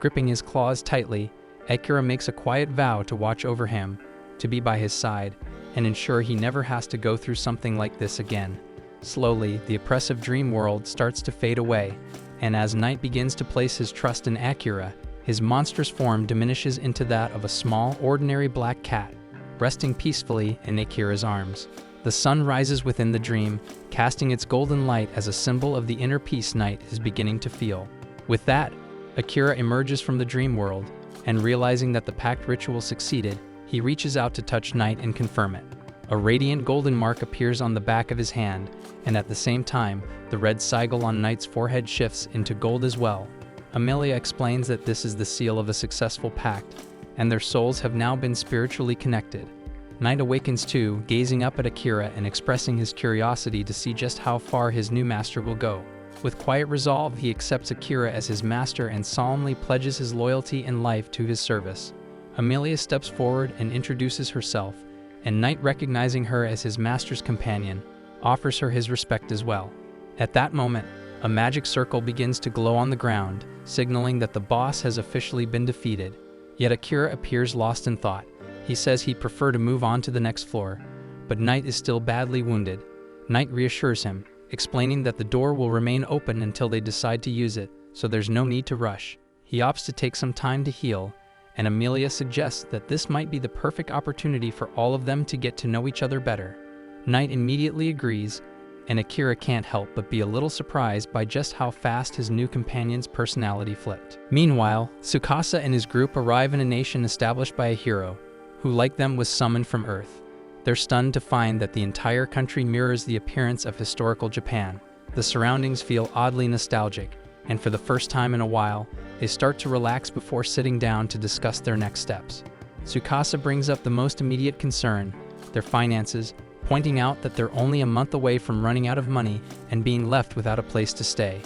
Gripping his claws tightly, Akira makes a quiet vow to watch over him, to be by his side, and ensure he never has to go through something like this again. Slowly, the oppressive dream world starts to fade away, and as Knight begins to place his trust in Akira, his monstrous form diminishes into that of a small, ordinary black cat, resting peacefully in Akira's arms. The sun rises within the dream, casting its golden light as a symbol of the inner peace Knight is beginning to feel. With that, Akira emerges from the dream world, and realizing that the pact ritual succeeded, he reaches out to touch Knight and confirm it. A radiant golden mark appears on the back of his hand, and at the same time, the red sigil on Knight's forehead shifts into gold as well. Amelia explains that this is the seal of a successful pact, and their souls have now been spiritually connected. Knight awakens too, gazing up at Akira and expressing his curiosity to see just how far his new master will go. With quiet resolve, he accepts Akira as his master and solemnly pledges his loyalty and life to his service. Amelia steps forward and introduces herself, and Knight, recognizing her as his master's companion, offers her his respect as well. At that moment, a magic circle begins to glow on the ground, signaling that the boss has officially been defeated. Yet Akira appears lost in thought. He says he'd prefer to move on to the next floor, but Knight is still badly wounded. Knight reassures him, explaining that the door will remain open until they decide to use it, so there's no need to rush. He opts to take some time to heal, and Amelia suggests that this might be the perfect opportunity for all of them to get to know each other better. Knight immediately agrees, and Akira can't help but be a little surprised by just how fast his new companion's personality flipped. Meanwhile, Tsukasa and his group arrive in a nation established by a hero, who like them was summoned from Earth. They're stunned to find that the entire country mirrors the appearance of historical Japan. The surroundings feel oddly nostalgic, and for the first time in a while, they start to relax before sitting down to discuss their next steps. Tsukasa brings up the most immediate concern, their finances, pointing out that they're only a month away from running out of money and being left without a place to stay.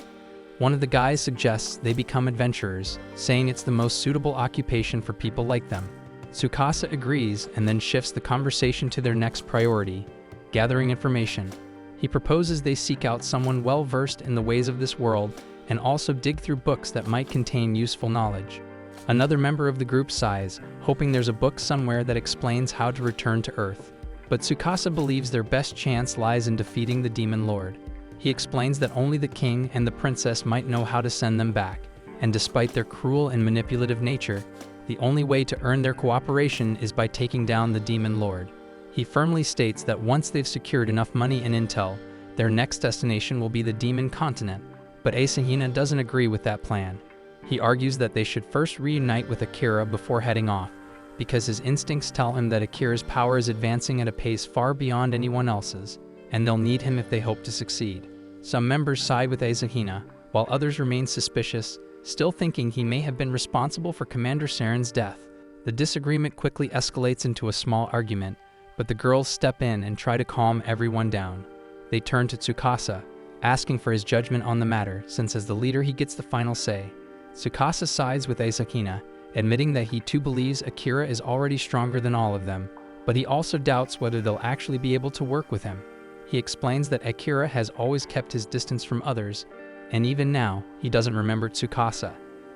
One of the guys suggests they become adventurers, saying it's the most suitable occupation for people like them. Tsukasa agrees and then shifts the conversation to their next priority, gathering information. He proposes they seek out someone well-versed in the ways of this world and also dig through books that might contain useful knowledge. Another member of the group sighs, hoping there's a book somewhere that explains how to return to Earth. But Tsukasa believes their best chance lies in defeating the Demon Lord. He explains that only the king and the princess might know how to send them back, and despite their cruel and manipulative nature, The only way to earn their cooperation is by taking down the Demon Lord. He firmly states that once they've secured enough money and intel, their next destination will be the Demon Continent, but Asahina doesn't agree with that plan. He argues that they should first reunite with Akira before heading off, because his instincts tell him that Akira's power is advancing at a pace far beyond anyone else's, and they'll need him if they hope to succeed. Some members side with Asahina, while others remain suspicious, still thinking he may have been responsible for Commander Saren's death. The disagreement quickly escalates into a small argument, but the girls step in and try to calm everyone down. They turn to Tsukasa, asking for his judgment on the matter, since as the leader he gets the final say. Tsukasa sides with Asahina, admitting that he too believes Akira is already stronger than all of them, but he also doubts whether they'll actually be able to work with him. He explains that Akira has always kept his distance from others, and even now, he doesn't remember Tsukasa,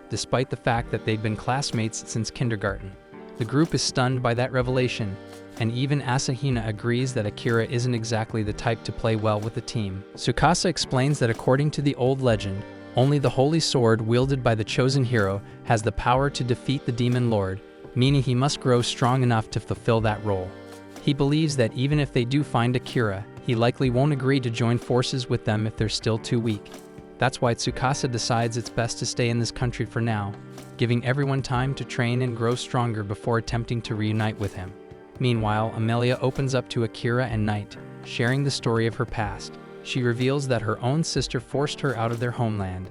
despite the fact that they've been classmates since kindergarten. The group is stunned by that revelation, and even Asahina agrees that Akira isn't exactly the type to play well with the team. Tsukasa explains that according to the old legend, only the holy sword wielded by the chosen hero has the power to defeat the Demon Lord, meaning he must grow strong enough to fulfill that role. He believes that even if they do find Akira, he likely won't agree to join forces with them if they're still too weak. That's why Tsukasa decides it's best to stay in this country for now, giving everyone time to train and grow stronger before attempting to reunite with him. Meanwhile, Amelia opens up to Akira and Knight, sharing the story of her past. She reveals that her own sister forced her out of their homeland,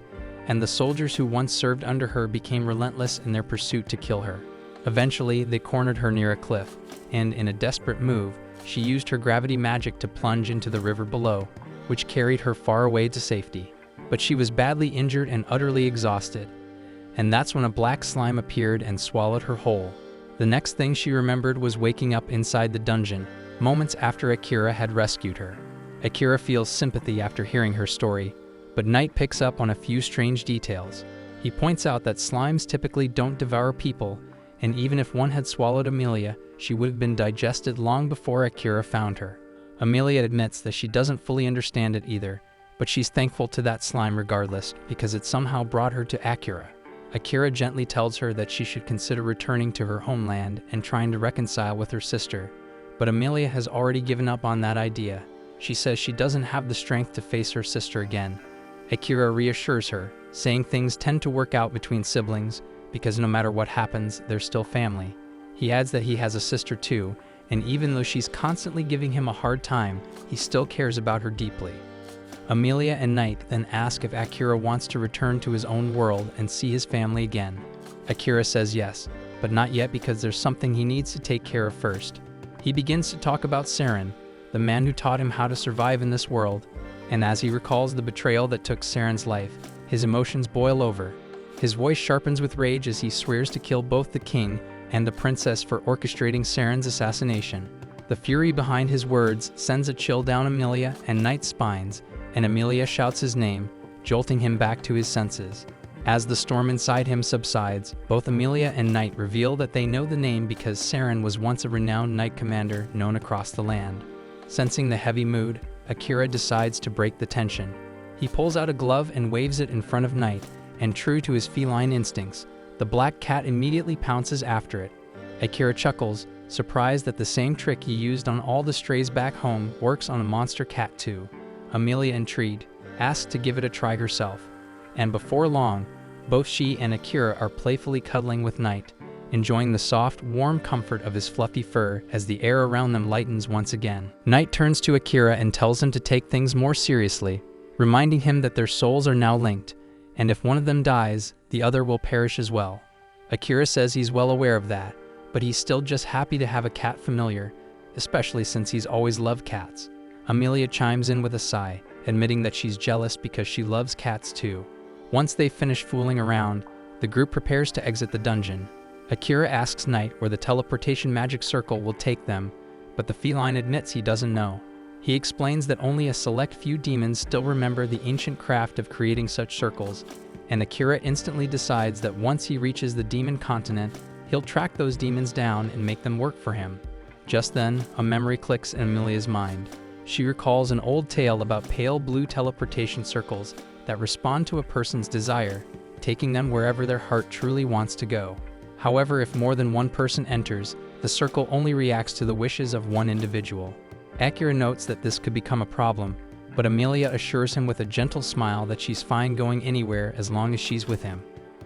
and the soldiers who once served under her became relentless in their pursuit to kill her. Eventually, they cornered her near a cliff, and in a desperate move, she used her gravity magic to plunge into the river below, which carried her far away to safety. But she was badly injured and utterly exhausted, and that's when a black slime appeared and swallowed her whole. The next thing she remembered was waking up inside the dungeon, moments after Akira had rescued her. Akira feels sympathy after hearing her story, but Knight picks up on a few strange details. He points out that slimes typically don't devour people, and even if one had swallowed Amelia, she would have been digested long before Akira found her. Amelia admits that she doesn't fully understand it either, but she's thankful to that slime regardless, because it somehow brought her to Akira. Akira gently tells her that she should consider returning to her homeland and trying to reconcile with her sister, but Amelia has already given up on that idea. She says she doesn't have the strength to face her sister again. Akira reassures her, saying things tend to work out between siblings, because no matter what happens, they're still family. He adds that he has a sister too, and even though she's constantly giving him a hard time, he still cares about her deeply. Amelia and Knight then ask if Akira wants to return to his own world and see his family again. Akira says yes, but not yet because there's something he needs to take care of first. He begins to talk about Saren, the man who taught him how to survive in this world, and as he recalls the betrayal that took Saren's life, his emotions boil over. His voice sharpens with rage as he swears to kill both the king and the princess for orchestrating Saren's assassination. The fury behind his words sends a chill down Amelia and Knight's spines, and Amelia shouts his name, jolting him back to his senses. As the storm inside him subsides, both Amelia and Knight reveal that they know the name because Saren was once a renowned knight commander known across the land. Sensing the heavy mood, Akira decides to break the tension. He pulls out a glove and waves it in front of Knight, and true to his feline instincts, the black cat immediately pounces after it. Akira chuckles, surprised that the same trick he used on all the strays back home works on a monster cat too. Amelia, intrigued, asks to give it a try herself, and before long, both she and Akira are playfully cuddling with Knight, enjoying the soft, warm comfort of his fluffy fur as the air around them lightens once again. Knight turns to Akira and tells him to take things more seriously, reminding him that their souls are now linked, and if one of them dies, the other will perish as well. Akira says he's well aware of that, but he's still just happy to have a cat familiar, especially since he's always loved cats. Amelia chimes in with a sigh, admitting that she's jealous because she loves cats too. Once they finish fooling around, the group prepares to exit the dungeon. Akira asks Knight where the teleportation magic circle will take them, but the feline admits he doesn't know. He explains that only a select few demons still remember the ancient craft of creating such circles, and Akira instantly decides that once he reaches the demon continent, he'll track those demons down and make them work for him. Just then, a memory clicks in Amelia's mind. She recalls an old tale about pale blue teleportation circles that respond to a person's desire, taking them wherever their heart truly wants to go. However, if more than one person enters, the circle only reacts to the wishes of one individual. Akira notes that this could become a problem, but Amelia assures him with a gentle smile that she's fine going anywhere as long as she's with him.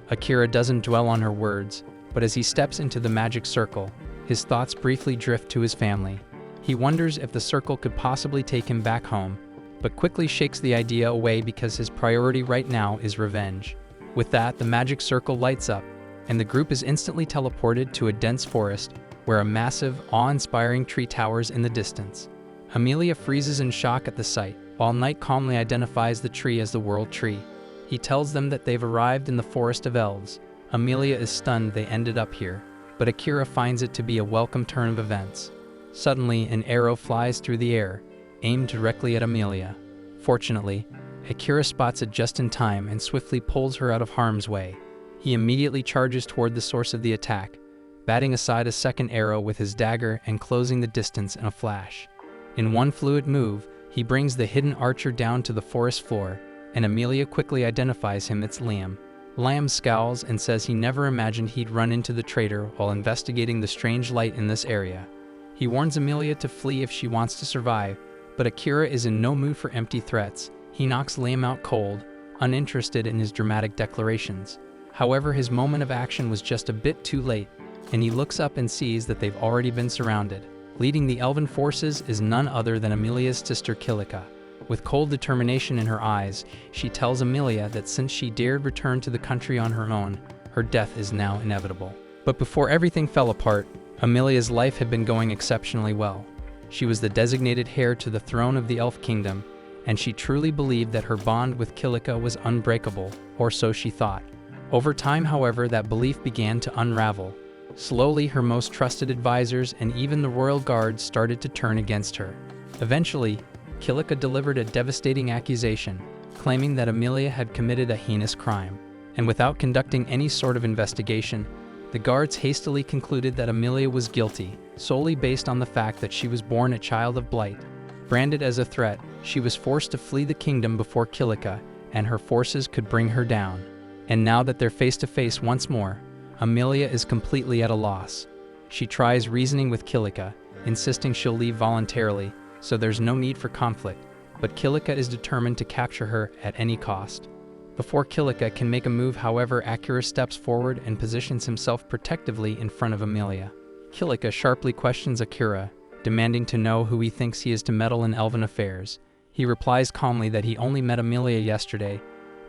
Akira doesn't dwell on her words, but as he steps into the magic circle, his thoughts briefly drift to his family. He wonders if the circle could possibly take him back home, but quickly shakes the idea away because his priority right now is revenge. With that, the magic circle lights up, and the group is instantly teleported to a dense forest where a massive, awe-inspiring tree towers in the distance. Amelia freezes in shock at the sight, while Knight calmly identifies the tree as the World Tree. He tells them that they've arrived in the Forest of Elves. Amelia is stunned they ended up here, but Akira finds it to be a welcome turn of events. Suddenly, an arrow flies through the air, aimed directly at Amelia. Fortunately, Akira spots it just in time and swiftly pulls her out of harm's way. He immediately charges toward the source of the attack, batting aside a second arrow with his dagger and closing the distance in a flash. In one fluid move, he brings the hidden archer down to the forest floor, and Amelia quickly identifies him as Liam. Liam scowls and says he never imagined he'd run into the traitor while investigating the strange light in this area. He warns Amelia to flee if she wants to survive, but Akira is in no mood for empty threats. He knocks Liam out cold, uninterested in his dramatic declarations. However, his moment of action was just a bit too late, and he looks up and sees that they've already been surrounded. Leading the elven forces is none other than Amelia's sister Kilika. With cold determination in her eyes, she tells Amelia that since she dared return to the country on her own, her death is now inevitable. But before everything fell apart, Amelia's life had been going exceptionally well. She was the designated heir to the throne of the Elf Kingdom, and she truly believed that her bond with Kilika was unbreakable, or so she thought. Over time, however, that belief began to unravel. Slowly, her most trusted advisors and even the royal guards started to turn against her. Eventually, Kilika delivered a devastating accusation, claiming that Amelia had committed a heinous crime. And without conducting any sort of investigation, the guards hastily concluded that Amelia was guilty, solely based on the fact that she was born a child of blight. Branded as a threat, she was forced to flee the kingdom before Kilika, and her forces could bring her down. And now that they're face to face once more, Amelia is completely at a loss. She tries reasoning with Kilika, insisting she'll leave voluntarily, so there's no need for conflict, but Kilika is determined to capture her at any cost. Before Kilika can make a move, however, Akira steps forward and positions himself protectively in front of Amelia. Kilika sharply questions Akira, demanding to know who he thinks he is to meddle in elven affairs. He replies calmly that he only met Amelia yesterday,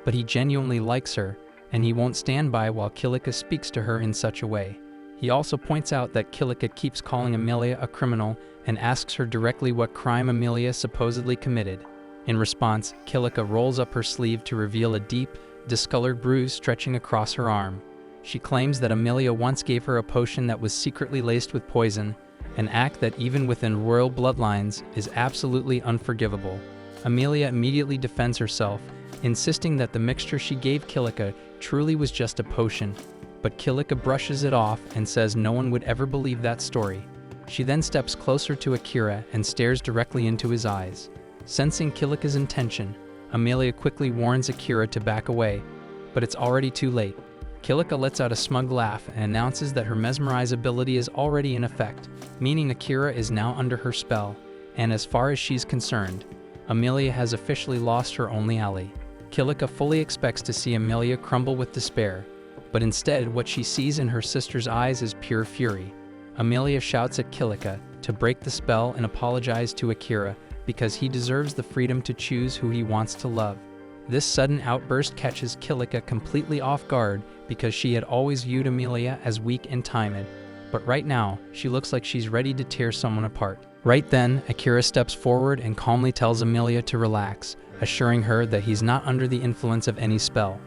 but he genuinely likes her, and he won't stand by while Kilika speaks to her in such a way. He also points out that Kilika keeps calling Amelia a criminal and asks her directly what crime Amelia supposedly committed. In response, Kilika rolls up her sleeve to reveal a deep, discolored bruise stretching across her arm. She claims that Amelia once gave her a potion that was secretly laced with poison, an act that even within royal bloodlines is absolutely unforgivable. Amelia immediately defends herself, insisting that the mixture she gave Kilika truly was just a potion, but Kilika brushes it off and says no one would ever believe that story. She then steps closer to Akira and stares directly into his eyes. Sensing Kilika's intention, Amelia quickly warns Akira to back away, but it's already too late. Kilika lets out a smug laugh and announces that her mesmerize ability is already in effect, meaning Akira is now under her spell, and as far as she's concerned, Amelia has officially lost her only ally. Kilika fully expects to see Amelia crumble with despair, but instead what she sees in her sister's eyes is pure fury. Amelia shouts at Kilika to break the spell and apologize to Akira because he deserves the freedom to choose who he wants to love. This sudden outburst catches Kilika completely off guard because she had always viewed Amelia as weak and timid, but right now she looks like she's ready to tear someone apart. Right then, Akira steps forward and calmly tells Amelia to relax, assuring her that he's not under the influence of any spell.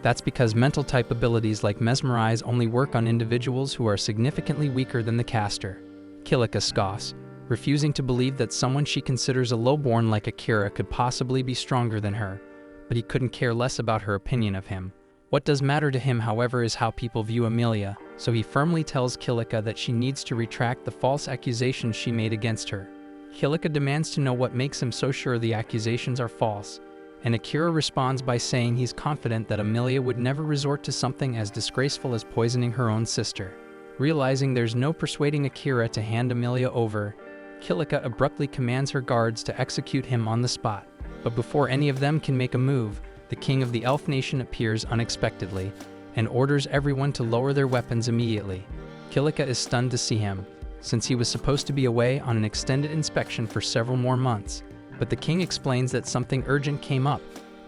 That's because mental type abilities like mesmerize only work on individuals who are significantly weaker than the caster. Kilika scoffs, refusing to believe that someone she considers a lowborn like Akira could possibly be stronger than her, but he couldn't care less about her opinion of him. What does matter to him, however, is how people view Amelia, so he firmly tells Kilika that she needs to retract the false accusations she made against her. Kilika demands to know what makes him so sure the accusations are false, and Akira responds by saying he's confident that Amelia would never resort to something as disgraceful as poisoning her own sister. Realizing there's no persuading Akira to hand Amelia over, Kilika abruptly commands her guards to execute him on the spot. But before any of them can make a move, the king of the elf nation appears unexpectedly and orders everyone to lower their weapons immediately. Kilika is stunned to see him, since he was supposed to be away on an extended inspection for several more months. But the king explains that something urgent came up,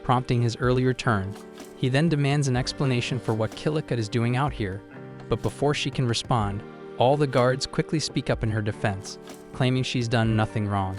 prompting his early return. He then demands an explanation for what Kilika is doing out here, but before she can respond, all the guards quickly speak up in her defense, claiming she's done nothing wrong.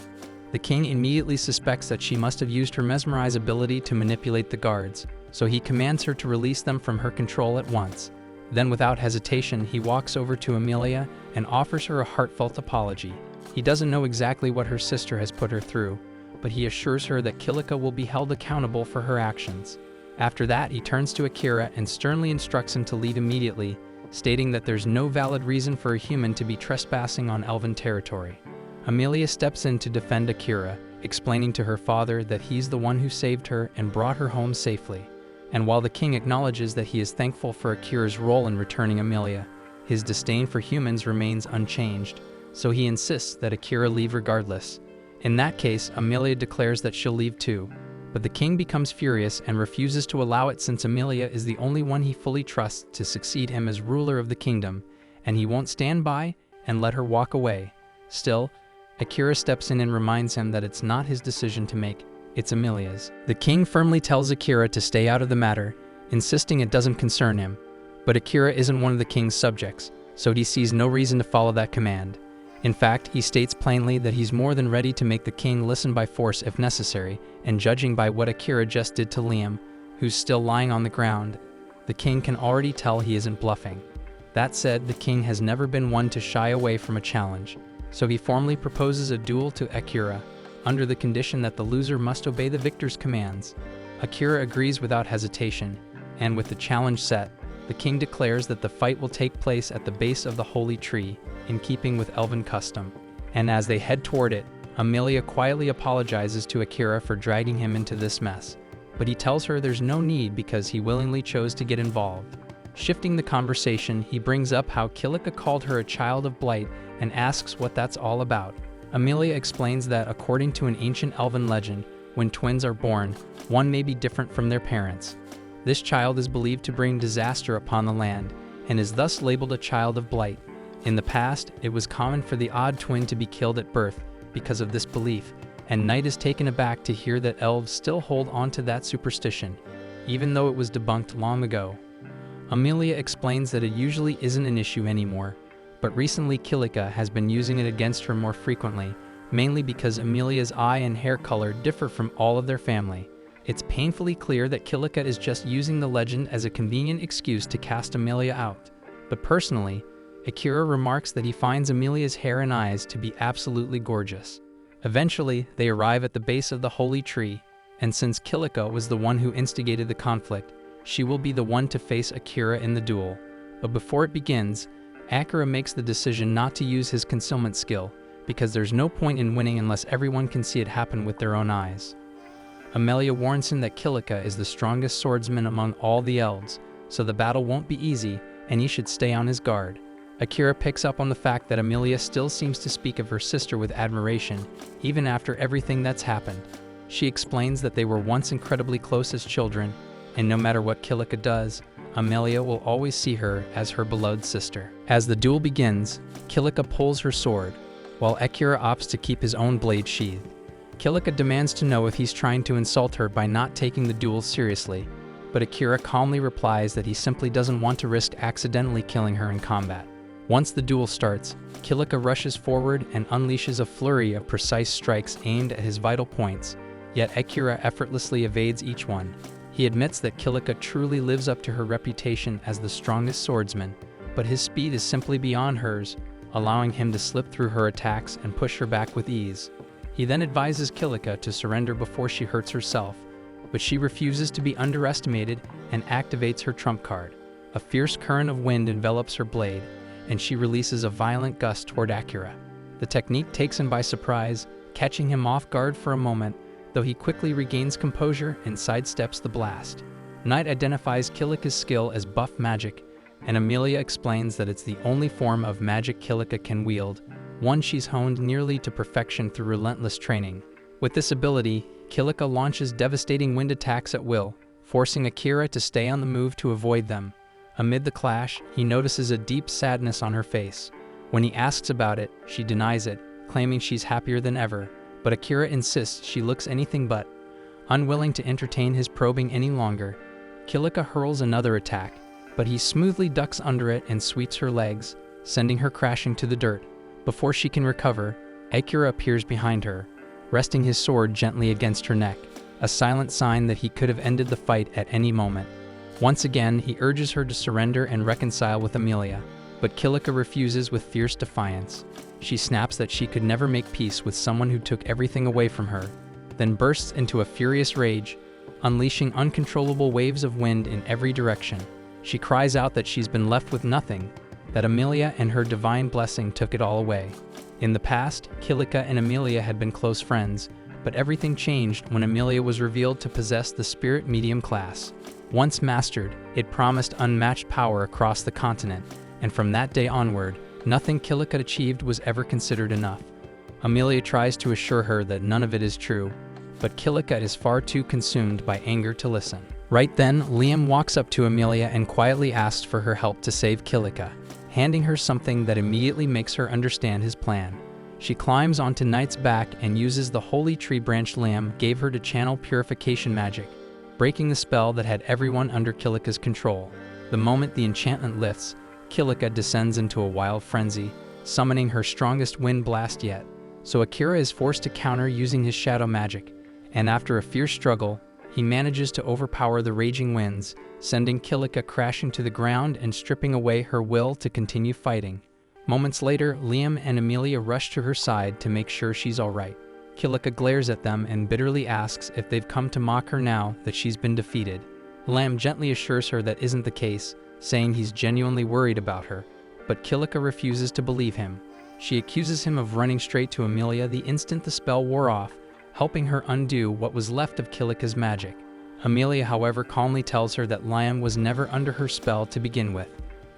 The king immediately suspects that she must have used her mesmerize ability to manipulate the guards, so he commands her to release them from her control at once. Then without hesitation, he walks over to Amelia and offers her a heartfelt apology. He doesn't know exactly what her sister has put her through, but he assures her that Kilika will be held accountable for her actions. After that, he turns to Akira and sternly instructs him to leave immediately, stating that there's no valid reason for a human to be trespassing on elven territory. Amelia steps in to defend Akira, explaining to her father that he's the one who saved her and brought her home safely. And while the king acknowledges that he is thankful for Akira's role in returning Amelia, his disdain for humans remains unchanged, so he insists that Akira leave regardless. In that case, Amelia declares that she'll leave too, but the king becomes furious and refuses to allow it since Amelia is the only one he fully trusts to succeed him as ruler of the kingdom, and he won't stand by and let her walk away. Still, Akira steps in and reminds him that it's not his decision to make, it's Amelia's. The king firmly tells Akira to stay out of the matter, insisting it doesn't concern him, but Akira isn't one of the king's subjects, so he sees no reason to follow that command. In fact, he states plainly that he's more than ready to make the king listen by force if necessary, and judging by what Akira just did to Liam, who's still lying on the ground, the king can already tell he isn't bluffing. That said, the king has never been one to shy away from a challenge, so he formally proposes a duel to Akira, under the condition that the loser must obey the victor's commands. Akira agrees without hesitation, and with the challenge set, the king declares that the fight will take place at the base of the holy tree, in keeping with elven custom. And as they head toward it, Amelia quietly apologizes to Akira for dragging him into this mess, but he tells her there's no need because he willingly chose to get involved. Shifting the conversation, he brings up how Kilika called her a child of blight and asks what that's all about. Amelia explains that according to an ancient elven legend, when twins are born, one may be different from their parents. This child is believed to bring disaster upon the land, and is thus labeled a child of blight. In the past, it was common for the odd twin to be killed at birth because of this belief, and Knight is taken aback to hear that elves still hold on to that superstition, even though it was debunked long ago. Amelia explains that it usually isn't an issue anymore, but recently Kilika has been using it against her more frequently, mainly because Amelia's eye and hair color differ from all of their family. It's painfully clear that Kilika is just using the legend as a convenient excuse to cast Amelia out. But personally, Akira remarks that he finds Amelia's hair and eyes to be absolutely gorgeous. Eventually, they arrive at the base of the holy tree, and since Kilika was the one who instigated the conflict, she will be the one to face Akira in the duel. But before it begins, Akira makes the decision not to use his concealment skill, because there's no point in winning unless everyone can see it happen with their own eyes. Amelia warns him that Kilika is the strongest swordsman among all the elves, so the battle won't be easy, and he should stay on his guard. Akira picks up on the fact that Amelia still seems to speak of her sister with admiration, even after everything that's happened. She explains that they were once incredibly close as children, and no matter what Kilika does, Amelia will always see her as her beloved sister. As the duel begins, Kilika pulls her sword, while Akira opts to keep his own blade sheathed. Kilika demands to know if he's trying to insult her by not taking the duel seriously, but Akira calmly replies that he simply doesn't want to risk accidentally killing her in combat. Once the duel starts, Kilika rushes forward and unleashes a flurry of precise strikes aimed at his vital points, yet Akira effortlessly evades each one. He admits that Kilika truly lives up to her reputation as the strongest swordsman, but his speed is simply beyond hers, allowing him to slip through her attacks and push her back with ease. He then advises Kilika to surrender before she hurts herself, but she refuses to be underestimated and activates her trump card. A fierce current of wind envelops her blade, and she releases a violent gust toward Akira. The technique takes him by surprise, catching him off guard for a moment, though he quickly regains composure and sidesteps the blast. Knight identifies Kilika's skill as buff magic, and Amelia explains that it's the only form of magic Kilika can wield, one she's honed nearly to perfection through relentless training. With this ability, Kilika launches devastating wind attacks at will, forcing Akira to stay on the move to avoid them. Amid the clash, he notices a deep sadness on her face. When he asks about it, she denies it, claiming she's happier than ever, but Akira insists she looks anything but. Unwilling to entertain his probing any longer, Kilika hurls another attack, but he smoothly ducks under it and sweeps her legs, sending her crashing to the dirt. Before she can recover, Akira appears behind her, resting his sword gently against her neck, a silent sign that he could have ended the fight at any moment. Once again, he urges her to surrender and reconcile with Amelia, but Kilika refuses with fierce defiance. She snaps that she could never make peace with someone who took everything away from her, then bursts into a furious rage, unleashing uncontrollable waves of wind in every direction. She cries out that she's been left with nothing, that Amelia and her divine blessing took it all away. In the past, Kilika and Amelia had been close friends, but everything changed when Amelia was revealed to possess the spirit medium class. Once mastered, it promised unmatched power across the continent, and from that day onward, nothing Kilika achieved was ever considered enough. Amelia tries to assure her that none of it is true, but Kilika is far too consumed by anger to listen. Right then, Liam walks up to Amelia and quietly asks for her help to save Kilika, handing her something that immediately makes her understand his plan. She climbs onto Knight's back and uses the holy tree branch Liam gave her to channel purification magic, breaking the spell that had everyone under Kilika's control. The moment the enchantment lifts, Kilika descends into a wild frenzy, summoning her strongest wind blast yet. So Akira is forced to counter using his shadow magic, and after a fierce struggle, he manages to overpower the raging winds, sending Kilika crashing to the ground and stripping away her will to continue fighting. Moments later, Liam and Amelia rush to her side to make sure she's alright. Kilika glares at them and bitterly asks if they've come to mock her now that she's been defeated. Liam gently assures her that isn't the case, saying he's genuinely worried about her, but Kilika refuses to believe him. She accuses him of running straight to Amelia the instant the spell wore off, helping her undo what was left of Kilika's magic. Amelia, however, calmly tells her that Liam was never under her spell to begin with.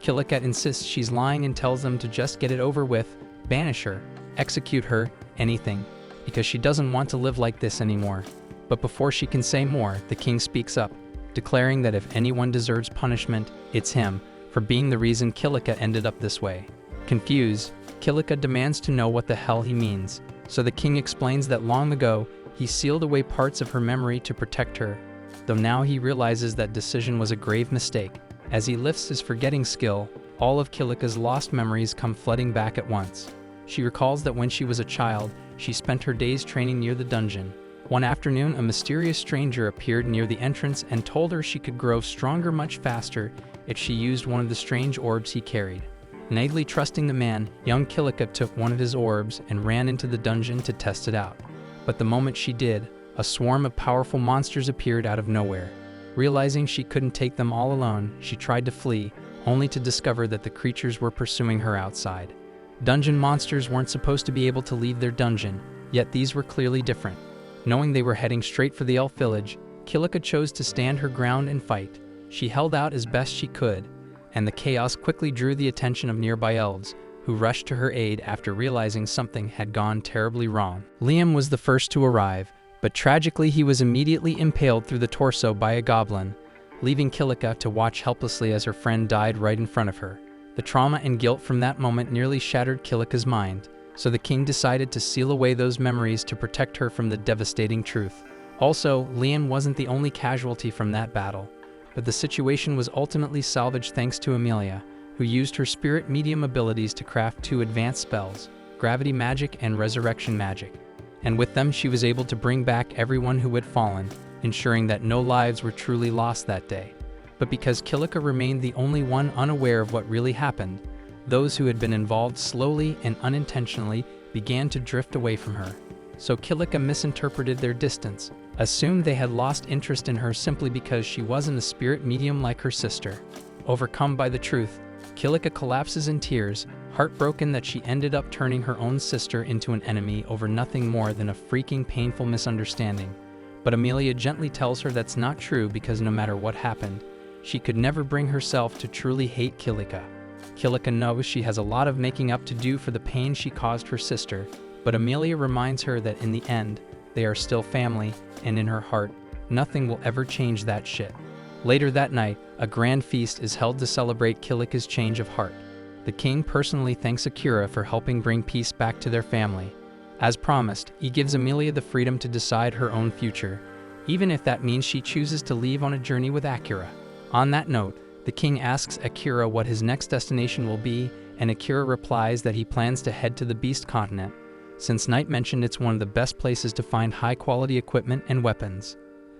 Kilika insists she's lying and tells them to just get it over with, banish her, execute her, anything, because she doesn't want to live like this anymore. But before she can say more, the king speaks up, declaring that if anyone deserves punishment, it's him, for being the reason Kilika ended up this way. Confused, Kilika demands to know what the hell he means, so the king explains that long ago, he sealed away parts of her memory to protect her, though now he realizes that decision was a grave mistake. As he lifts his forgetting skill, all of Kilika's lost memories come flooding back at once. She recalls that when she was a child, she spent her days training near the dungeon. One afternoon, a mysterious stranger appeared near the entrance and told her she could grow stronger much faster if she used one of the strange orbs he carried. Naively trusting the man, young Kilika took one of his orbs and ran into the dungeon to test it out. But the moment she did, a swarm of powerful monsters appeared out of nowhere. Realizing she couldn't take them all alone, she tried to flee, only to discover that the creatures were pursuing her outside. Dungeon monsters weren't supposed to be able to leave their dungeon, yet these were clearly different. Knowing they were heading straight for the elf village, Kilika chose to stand her ground and fight. She held out as best she could, and the chaos quickly drew the attention of nearby elves, who rushed to her aid after realizing something had gone terribly wrong. Liam was the first to arrive, but tragically he was immediately impaled through the torso by a goblin, leaving Kilika to watch helplessly as her friend died right in front of her. The trauma and guilt from that moment nearly shattered Kilika's mind, so the king decided to seal away those memories to protect her from the devastating truth. Also, Liam wasn't the only casualty from that battle, but the situation was ultimately salvaged thanks to Amelia, who used her spirit medium abilities to craft 2 advanced spells, gravity magic and resurrection magic. And with them she was able to bring back everyone who had fallen, ensuring that no lives were truly lost that day. But because Kilika remained the only one unaware of what really happened, those who had been involved slowly and unintentionally began to drift away from her. So Kilika misinterpreted their distance, assumed they had lost interest in her simply because she wasn't a spirit medium like her sister. Overcome by the truth, Kilika collapses in tears, heartbroken that she ended up turning her own sister into an enemy over nothing more than a freaking painful misunderstanding. But Amelia gently tells her that's not true because no matter what happened, she could never bring herself to truly hate Kilika. Kilika knows she has a lot of making up to do for the pain she caused her sister, but Amelia reminds her that in the end, they are still family, and in her heart, nothing will ever change that shit. Later that night, a grand feast is held to celebrate Kilika's change of heart. The king personally thanks Akira for helping bring peace back to their family. As promised, he gives Amelia the freedom to decide her own future, even if that means she chooses to leave on a journey with Akira. On that note, the king asks Akira what his next destination will be, and Akira replies that he plans to head to the Beast Continent, since Knight mentioned it's one of the best places to find high-quality equipment and weapons.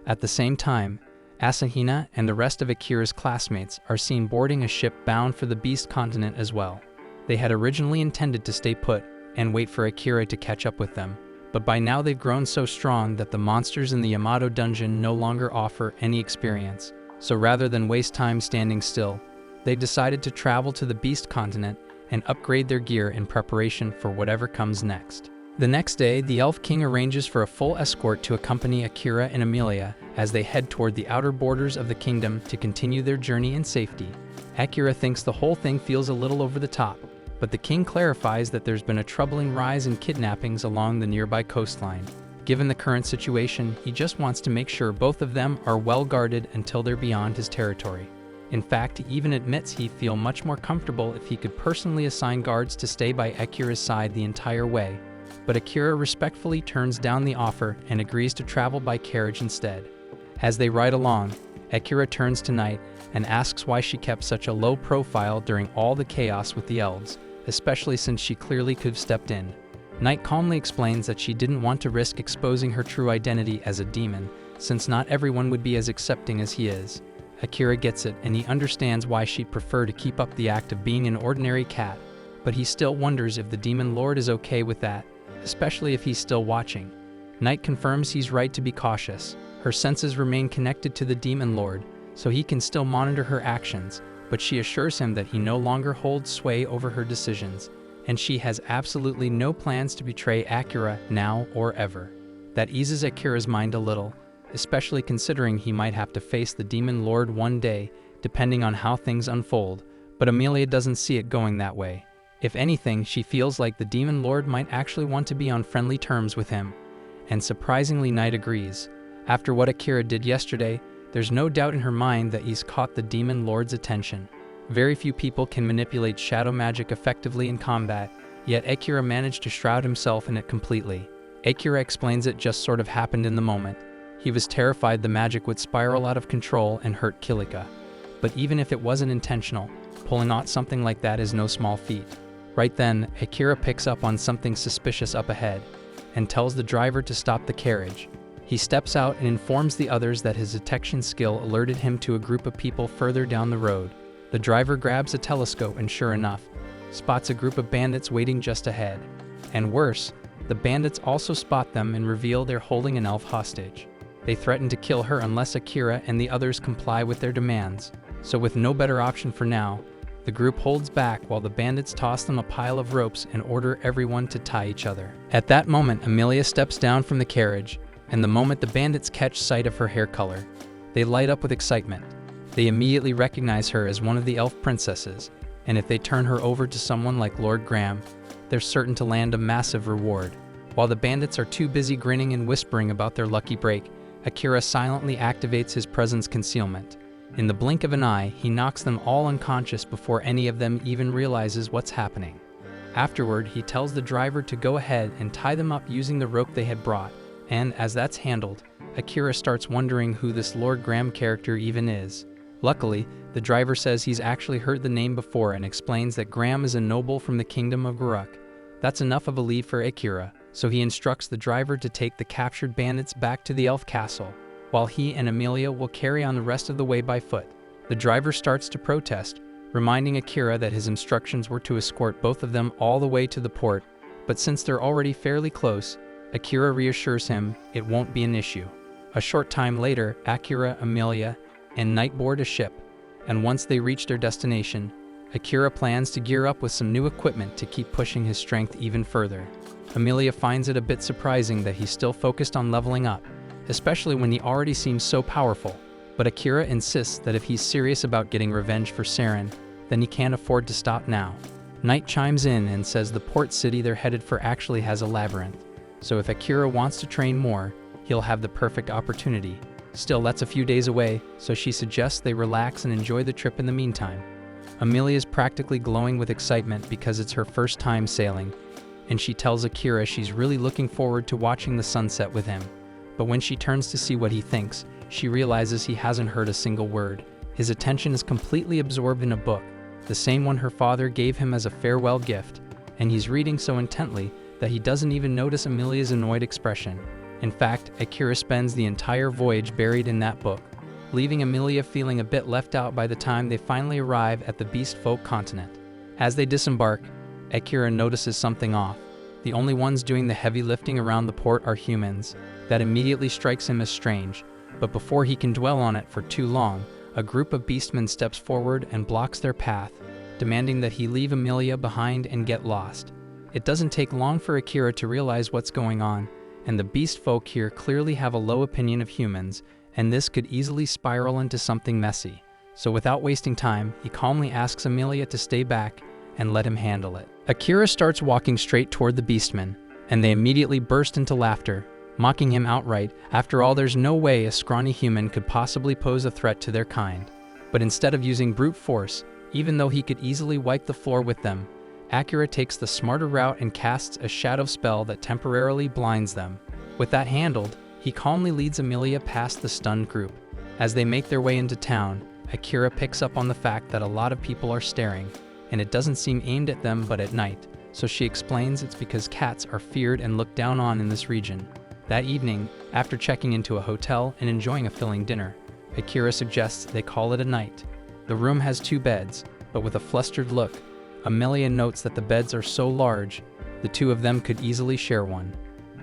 At the same time, Asahina and the rest of Akira's classmates are seen boarding a ship bound for the Beast Continent as well. They had originally intended to stay put and wait for Akira to catch up with them, but by now they've grown so strong that the monsters in the Yamato dungeon no longer offer any experience. So rather than waste time standing still, they decided to travel to the Beast Continent and upgrade their gear in preparation for whatever comes next. The next day, the Elf King arranges for a full escort to accompany Akira and Amelia as they head toward the outer borders of the kingdom to continue their journey in safety. Akira thinks the whole thing feels a little over the top, but the king clarifies that there's been a troubling rise in kidnappings along the nearby coastline. Given the current situation, he just wants to make sure both of them are well guarded until they're beyond his territory. In fact, he even admits he'd feel much more comfortable if he could personally assign guards to stay by Akira's side the entire way. But Akira respectfully turns down the offer and agrees to travel by carriage instead. As they ride along, Akira turns to Knight and asks why she kept such a low profile during all the chaos with the elves, especially since she clearly could have stepped in. Knight calmly explains that she didn't want to risk exposing her true identity as a demon, since not everyone would be as accepting as he is. Akira gets it, and he understands why she'd prefer to keep up the act of being an ordinary cat, but he still wonders if the Demon Lord is okay with that, especially if he's still watching. Knight confirms he's right to be cautious. Her senses remain connected to the Demon Lord, so he can still monitor her actions, but she assures him that he no longer holds sway over her decisions, and she has absolutely no plans to betray Akira now or ever. That eases Akira's mind a little, especially considering he might have to face the Demon Lord one day, depending on how things unfold, but Amelia doesn't see it going that way. If anything, she feels like the Demon Lord might actually want to be on friendly terms with him, and surprisingly Knight agrees. After what Akira did yesterday, there's no doubt in her mind that he's caught the Demon Lord's attention. Very few people can manipulate shadow magic effectively in combat, yet Akira managed to shroud himself in it completely. Akira explains it just sort of happened in the moment. He was terrified the magic would spiral out of control and hurt Kilika. But even if it wasn't intentional, pulling out something like that is no small feat. Right then, Akira picks up on something suspicious up ahead, and tells the driver to stop the carriage. He steps out and informs the others that his detection skill alerted him to a group of people further down the road. The driver grabs a telescope and sure enough, spots a group of bandits waiting just ahead. And worse, the bandits also spot them and reveal they're holding an elf hostage. They threaten to kill her unless Akira and the others comply with their demands. So with no better option for now, the group holds back while the bandits toss them a pile of ropes and order everyone to tie each other. At that moment, Amelia steps down from the carriage, and the moment the bandits catch sight of her hair color, they light up with excitement. They immediately recognize her as one of the elf princesses, and if they turn her over to someone like Lord Graham, they're certain to land a massive reward. While the bandits are too busy grinning and whispering about their lucky break, Akira silently activates his presence concealment. In the blink of an eye, he knocks them all unconscious before any of them even realizes what's happening. Afterward, he tells the driver to go ahead and tie them up using the rope they had brought, and as that's handled, Akira starts wondering who this Lord Graham character even is. Luckily, the driver says he's actually heard the name before and explains that Graham is a noble from the kingdom of Guruk. That's enough of a lead for Akira, so he instructs the driver to take the captured bandits back to the elf castle, while he and Amelia will carry on the rest of the way by foot. The driver starts to protest, reminding Akira that his instructions were to escort both of them all the way to the port, but since they're already fairly close, Akira reassures him it won't be an issue. A short time later, Akira, Amelia, and Knight board a ship, and once they reach their destination, Akira plans to gear up with some new equipment to keep pushing his strength even further. Amelia finds it a bit surprising that he's still focused on leveling up, especially when he already seems so powerful. But Akira insists that if he's serious about getting revenge for Saren, then he can't afford to stop now. Knight chimes in and says the port city they're headed for actually has a labyrinth, so if Akira wants to train more, he'll have the perfect opportunity. Still, that's a few days away, so she suggests they relax and enjoy the trip in the meantime. Amelia's practically glowing with excitement because it's her first time sailing, and she tells Akira she's really looking forward to watching the sunset with him. But when she turns to see what he thinks, she realizes he hasn't heard a single word. His attention is completely absorbed in a book, the same one her father gave him as a farewell gift, and he's reading so intently that he doesn't even notice Amelia's annoyed expression. In fact, Akira spends the entire voyage buried in that book, leaving Amelia feeling a bit left out by the time they finally arrive at the Beast Folk continent. As they disembark, Akira notices something off. The only ones doing the heavy lifting around the port are humans. That immediately strikes him as strange, but before he can dwell on it for too long, a group of beastmen steps forward and blocks their path, demanding that he leave Amelia behind and get lost. It doesn't take long for Akira to realize what's going on, and the beast folk here clearly have a low opinion of humans, and this could easily spiral into something messy. So without wasting time, he calmly asks Amelia to stay back and let him handle it. Akira starts walking straight toward the beastmen, and they immediately burst into laughter, mocking him outright. After all, there's no way a scrawny human could possibly pose a threat to their kind. But instead of using brute force, even though he could easily wipe the floor with them, Akira takes the smarter route and casts a shadow spell that temporarily blinds them. With that handled, he calmly leads Amelia past the stunned group. As they make their way into town, Akira picks up on the fact that a lot of people are staring, and it doesn't seem aimed at them but at night, so she explains it's because cats are feared and looked down on in this region. That evening, after checking into a hotel and enjoying a filling dinner, Akira suggests they call it a night. The room has 2 beds, but with a flustered look, Amelia notes that the beds are so large, the 2 of them could easily share one.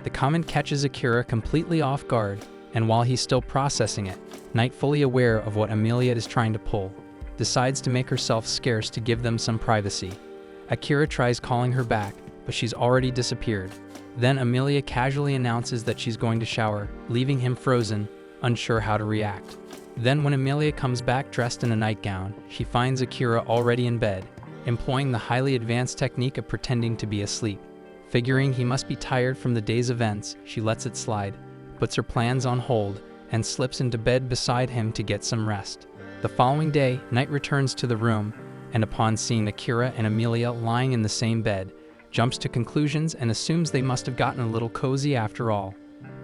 The comment catches Akira completely off guard, and while he's still processing it, Knight, fully aware of what Amelia is trying to pull, decides to make herself scarce to give them some privacy. Akira tries calling her back, but she's already disappeared. Then Amelia casually announces that she's going to shower, leaving him frozen, unsure how to react. Then when Amelia comes back dressed in a nightgown, she finds Akira already in bed, employing the highly advanced technique of pretending to be asleep. Figuring he must be tired from the day's events, she lets it slide, puts her plans on hold, and slips into bed beside him to get some rest. The following day, Knight returns to the room, and upon seeing Akira and Amelia lying in the same bed, jumps to conclusions and assumes they must have gotten a little cozy after all.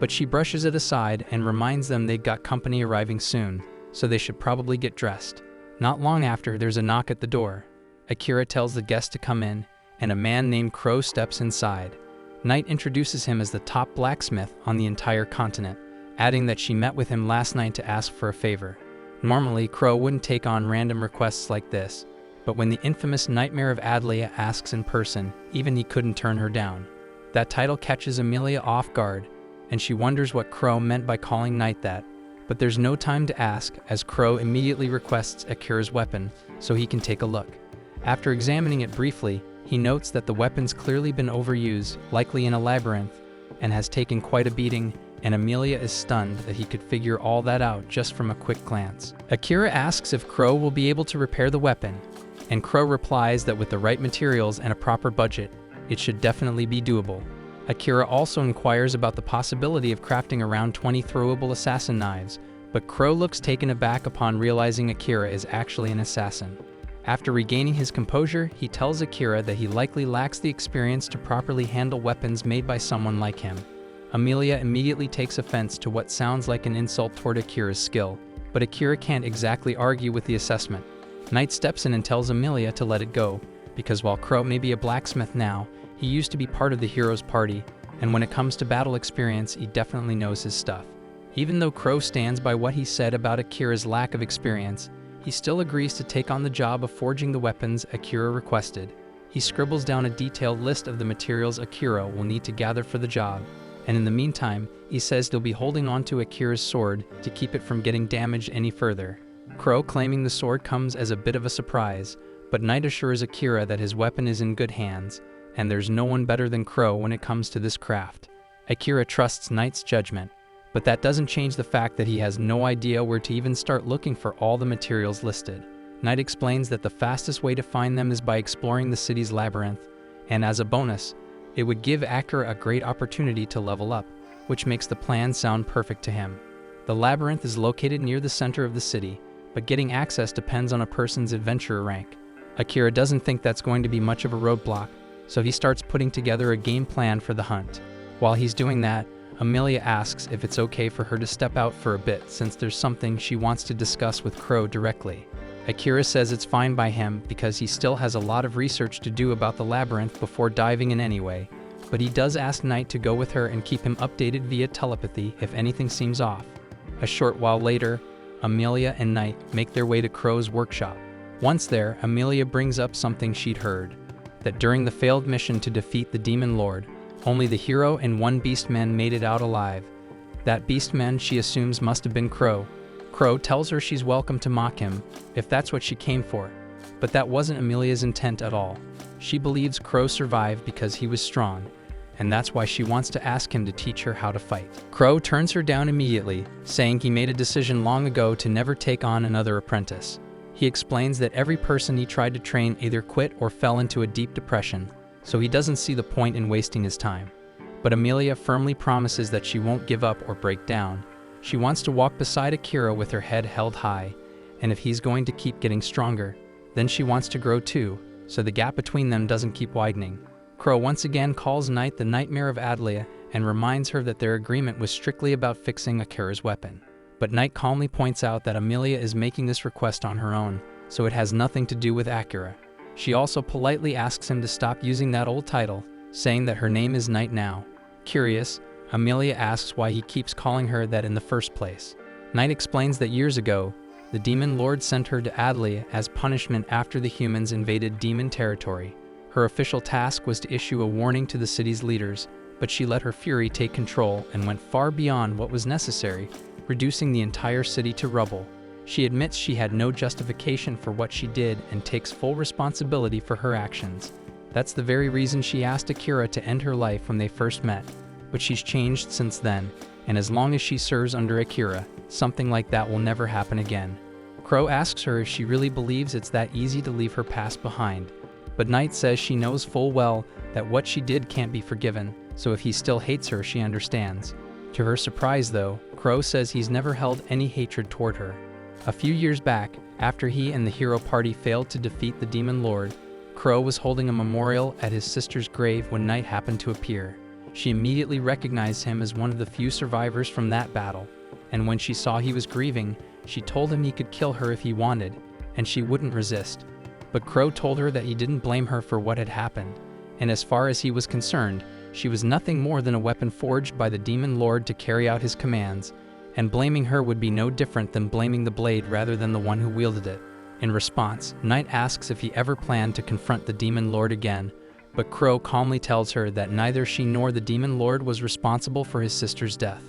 But she brushes it aside and reminds them they've got company arriving soon, so they should probably get dressed. Not long after, there's a knock at the door. Akira tells the guest to come in, and a man named Crow steps inside. Knight introduces him as the top blacksmith on the entire continent, adding that she met with him last night to ask for a favor. Normally, Crow wouldn't take on random requests like this, but when the infamous Nightmare of Adlia asks in person, even he couldn't turn her down. That title catches Amelia off guard, and she wonders what Crow meant by calling Knight that, but there's no time to ask, as Crow immediately requests Akira's weapon so he can take a look. After examining it briefly, he notes that the weapon's clearly been overused, likely in a labyrinth, and has taken quite a beating, and Amelia is stunned that he could figure all that out just from a quick glance. Akira asks if Crow will be able to repair the weapon, and Crow replies that with the right materials and a proper budget, it should definitely be doable. Akira also inquires about the possibility of crafting around 20 throwable assassin knives, but Crow looks taken aback upon realizing Akira is actually an assassin. After regaining his composure, he tells Akira that he likely lacks the experience to properly handle weapons made by someone like him. Amelia immediately takes offense to what sounds like an insult toward Akira's skill, but Akira can't exactly argue with the assessment. Knight steps in and tells Amelia to let it go, because while Crow may be a blacksmith now, he used to be part of the hero's party, and when it comes to battle experience, he definitely knows his stuff. Even though Crow stands by what he said about Akira's lack of experience, he still agrees to take on the job of forging the weapons Akira requested. He scribbles down a detailed list of the materials Akira will need to gather for the job, and in the meantime, he says they'll be holding onto Akira's sword to keep it from getting damaged any further. Crow claiming the sword comes as a bit of a surprise, but Knight assures Akira that his weapon is in good hands, and there's no one better than Crow when it comes to this craft. Akira trusts Knight's judgment, but that doesn't change the fact that he has no idea where to even start looking for all the materials listed. Knight explains that the fastest way to find them is by exploring the city's labyrinth, and as a bonus, it would give Akira a great opportunity to level up, which makes the plan sound perfect to him. The labyrinth is located near the center of the city, but getting access depends on a person's adventurer rank. Akira doesn't think that's going to be much of a roadblock, so he starts putting together a game plan for the hunt. While he's doing that, Amelia asks if it's okay for her to step out for a bit since there's something she wants to discuss with Crow directly. Akira says it's fine by him because he still has a lot of research to do about the labyrinth before diving in anyway, but he does ask Knight to go with her and keep him updated via telepathy if anything seems off. A short while later, Amelia and Knight make their way to Crow's workshop. Once there, Amelia brings up something she'd heard, that during the failed mission to defeat the Demon Lord, only the hero and one beastman made it out alive. That beastman she assumes must have been Crow. Crow tells her she's welcome to mock him, if that's what she came for. But that wasn't Amelia's intent at all. She believes Crow survived because he was strong, and that's why she wants to ask him to teach her how to fight. Crow turns her down immediately, saying he made a decision long ago to never take on another apprentice. He explains that every person he tried to train either quit or fell into a deep depression, so he doesn't see the point in wasting his time. But Amelia firmly promises that she won't give up or break down. She wants to walk beside Akira with her head held high, and if he's going to keep getting stronger, then she wants to grow too, so the gap between them doesn't keep widening. Crow once again calls Knight the Nightmare of Adlia and reminds her that their agreement was strictly about fixing Akira's weapon. But Knight calmly points out that Amelia is making this request on her own, so it has nothing to do with Akira. She also politely asks him to stop using that old title, saying that her name is Knight now. Curious, Amelia asks why he keeps calling her that in the first place. Knight explains that years ago, the Demon Lord sent her to Adlia as punishment after the humans invaded demon territory. Her official task was to issue a warning to the city's leaders, but she let her fury take control and went far beyond what was necessary, reducing the entire city to rubble. She admits she had no justification for what she did and takes full responsibility for her actions. That's the very reason she asked Akira to end her life when they first met, but she's changed since then, and as long as she serves under Akira, something like that will never happen again. Crow asks her if she really believes it's that easy to leave her past behind, but Knight says she knows full well that what she did can't be forgiven, so if he still hates her, she understands. To her surprise though, Crow says he's never held any hatred toward her. A few years back, after he and the hero party failed to defeat the Demon Lord, Crow was holding a memorial at his sister's grave when Knight happened to appear. She immediately recognized him as one of the few survivors from that battle, and when she saw he was grieving, she told him he could kill her if he wanted, and she wouldn't resist. But Crow told her that he didn't blame her for what had happened, and as far as he was concerned, she was nothing more than a weapon forged by the Demon Lord to carry out his commands, and blaming her would be no different than blaming the blade rather than the one who wielded it. In response, Knight asks if he ever planned to confront the Demon Lord again, but Crow calmly tells her that neither she nor the Demon Lord was responsible for his sister's death.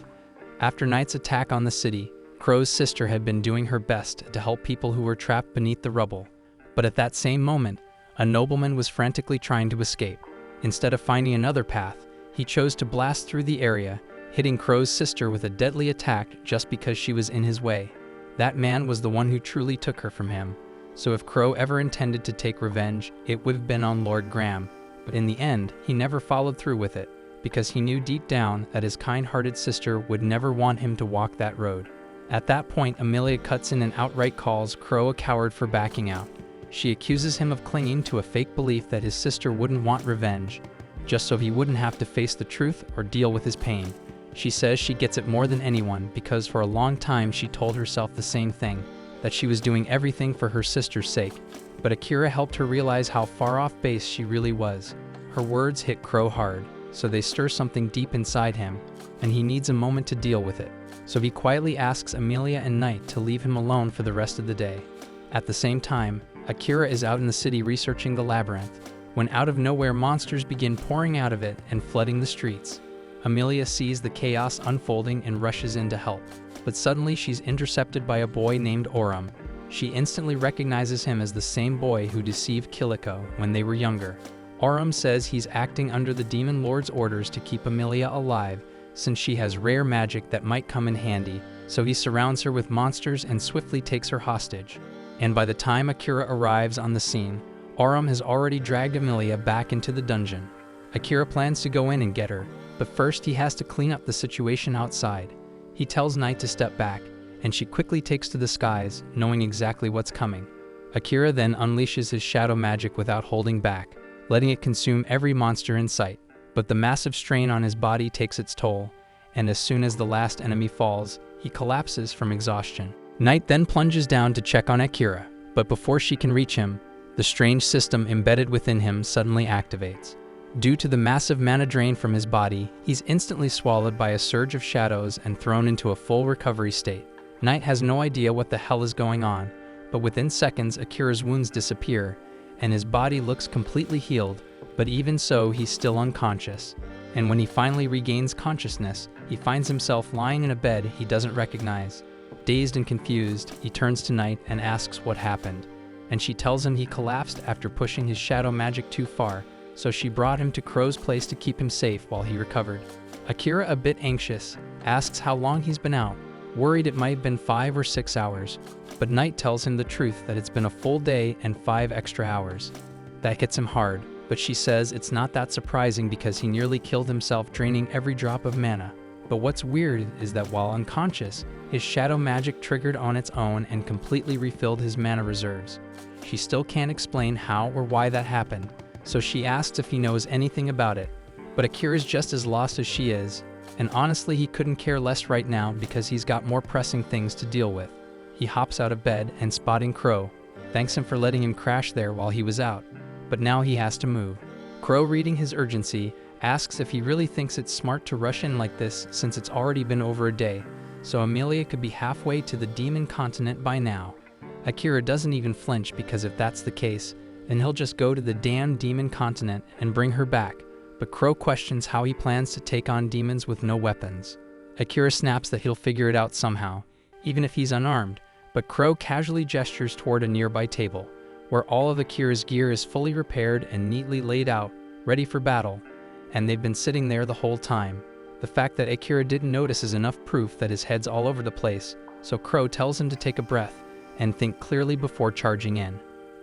After Knight's attack on the city, Crow's sister had been doing her best to help people who were trapped beneath the rubble. But at that same moment, a nobleman was frantically trying to escape. Instead of finding another path, he chose to blast through the area, hitting Crow's sister with a deadly attack just because she was in his way. That man was the one who truly took her from him, so if Crow ever intended to take revenge, it would have been on Lord Graham. But in the end, he never followed through with it, because he knew deep down that his kind-hearted sister would never want him to walk that road. At that point, Amelia cuts in and outright calls Crow a coward for backing out. She accuses him of clinging to a fake belief that his sister wouldn't want revenge, just so he wouldn't have to face the truth or deal with his pain. She says she gets it more than anyone because for a long time she told herself the same thing, that she was doing everything for her sister's sake. But Akira helped her realize how far off base she really was. Her words hit Crow hard, so they stir something deep inside him, and he needs a moment to deal with it. So he quietly asks Amelia and Knight to leave him alone for the rest of the day. At the same time, Akira is out in the city researching the labyrinth, when out of nowhere monsters begin pouring out of it and flooding the streets. Amelia sees the chaos unfolding and rushes in to help, but suddenly she's intercepted by a boy named Oram. She instantly recognizes him as the same boy who deceived Kiliko when they were younger. Aurum says he's acting under the Demon Lord's orders to keep Amelia alive, since she has rare magic that might come in handy, so he surrounds her with monsters and swiftly takes her hostage. And by the time Akira arrives on the scene, Aurum has already dragged Amelia back into the dungeon. Akira plans to go in and get her, but first he has to clean up the situation outside. He tells Night to step back, and she quickly takes to the skies, knowing exactly what's coming. Akira then unleashes his shadow magic without holding back, letting it consume every monster in sight. But the massive strain on his body takes its toll, and as soon as the last enemy falls, he collapses from exhaustion. Night then plunges down to check on Akira, but before she can reach him, the strange system embedded within him suddenly activates. Due to the massive mana drain from his body, he's instantly swallowed by a surge of shadows and thrown into a full recovery state. Night has no idea what the hell is going on, but within seconds Akira's wounds disappear, and his body looks completely healed, but even so he's still unconscious. And when he finally regains consciousness, he finds himself lying in a bed he doesn't recognize. Dazed and confused, he turns to Night and asks what happened, and she tells him he collapsed after pushing his shadow magic too far, so she brought him to Crow's place to keep him safe while he recovered. Akira, a bit anxious, asks how long he's been out, worried it might have been 5 or 6 hours, but Night tells him the truth that it's been a full day and 5 extra hours. That hits him hard, but she says it's not that surprising because he nearly killed himself draining every drop of mana. But what's weird is that while unconscious, his shadow magic triggered on its own and completely refilled his mana reserves. She still can't explain how or why that happened, so she asks if he knows anything about it. But Akira's just as lost as she is, and honestly he couldn't care less right now because he's got more pressing things to deal with. He hops out of bed and, spotting Crow, thanks him for letting him crash there while he was out, but now he has to move. Crow, reading his urgency, asks if he really thinks it's smart to rush in like this since it's already been over a day, so Amelia could be halfway to the demon continent by now. Akira doesn't even flinch because if that's the case, then he'll just go to the damn demon continent and bring her back, but Crow questions how he plans to take on demons with no weapons. Akira snaps that he'll figure it out somehow, even if he's unarmed, but Crow casually gestures toward a nearby table, where all of Akira's gear is fully repaired and neatly laid out, ready for battle, and they've been sitting there the whole time. The fact that Akira didn't notice is enough proof that his head's all over the place, so Crow tells him to take a breath and think clearly before charging in.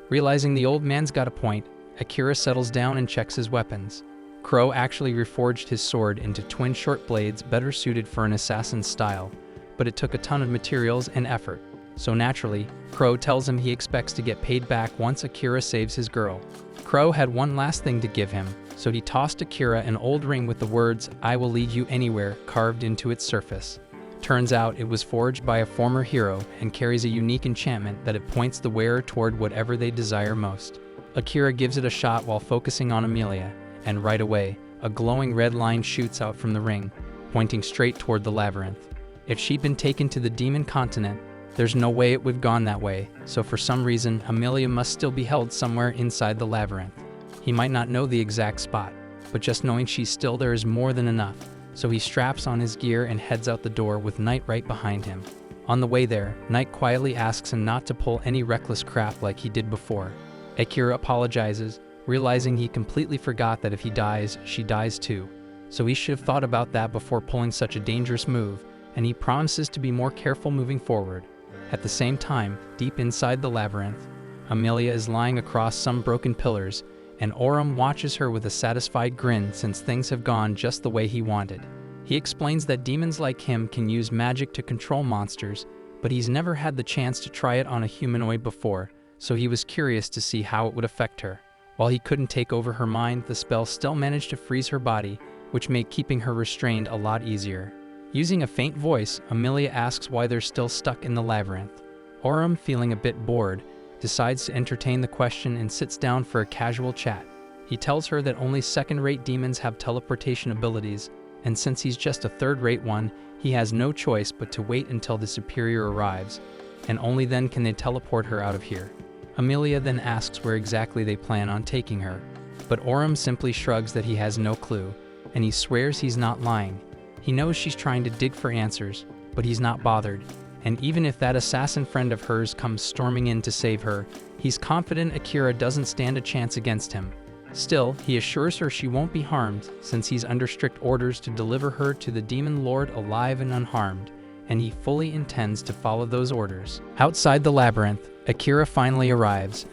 Realizing the old man's got a point, Akira settles down and checks his weapons. Crow actually reforged his sword into twin short blades better suited for an assassin's style, but it took a ton of materials and effort. So naturally, Crow tells him he expects to get paid back once Akira saves his girl. Crow had one last thing to give him, so he tossed Akira an old ring with the words, "I will lead you anywhere," carved into its surface. Turns out it was forged by a former hero and carries a unique enchantment that it points the wearer toward whatever they desire most. Akira gives it a shot while focusing on Amelia, and right away, a glowing red line shoots out from the ring, pointing straight toward the labyrinth. If she'd been taken to the demon continent, there's no way it would've gone that way, so for some reason, Amelia must still be held somewhere inside the labyrinth. He might not know the exact spot, but just knowing she's still there is more than enough, so he straps on his gear and heads out the door with Night right behind him. On the way there, Night quietly asks him not to pull any reckless crap like he did before. Akira apologizes, realizing he completely forgot that if he dies, she dies too, so he should have thought about that before pulling such a dangerous move, and he promises to be more careful moving forward. At the same time, deep inside the labyrinth, Amelia is lying across some broken pillars, and Aurum watches her with a satisfied grin since things have gone just the way he wanted. He explains that demons like him can use magic to control monsters, but he's never had the chance to try it on a humanoid before, so he was curious to see how it would affect her. While he couldn't take over her mind, the spell still managed to freeze her body, which made keeping her restrained a lot easier. Using a faint voice, Amelia asks why they're still stuck in the labyrinth. Aurum, feeling a bit bored, decides to entertain the question and sits down for a casual chat. He tells her that only second-rate demons have teleportation abilities, and since he's just a third-rate one, he has no choice but to wait until the superior arrives, and only then can they teleport her out of here. Amelia then asks where exactly they plan on taking her, but Aurum simply shrugs that he has no clue, and he swears he's not lying. He knows she's trying to dig for answers, but he's not bothered, and even if that assassin friend of hers comes storming in to save her, he's confident Akira doesn't stand a chance against him. Still, he assures her she won't be harmed since he's under strict orders to deliver her to the demon lord alive and unharmed, and he fully intends to follow those orders. Outside the labyrinth, Akira finally arrives,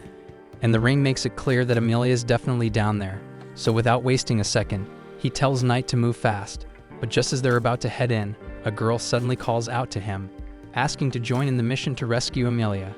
and the ring makes it clear that Amelia is definitely down there. So without wasting a second, he tells Knight to move fast, but just as they're about to head in, a girl suddenly calls out to him, asking to join in the mission to rescue Amelia.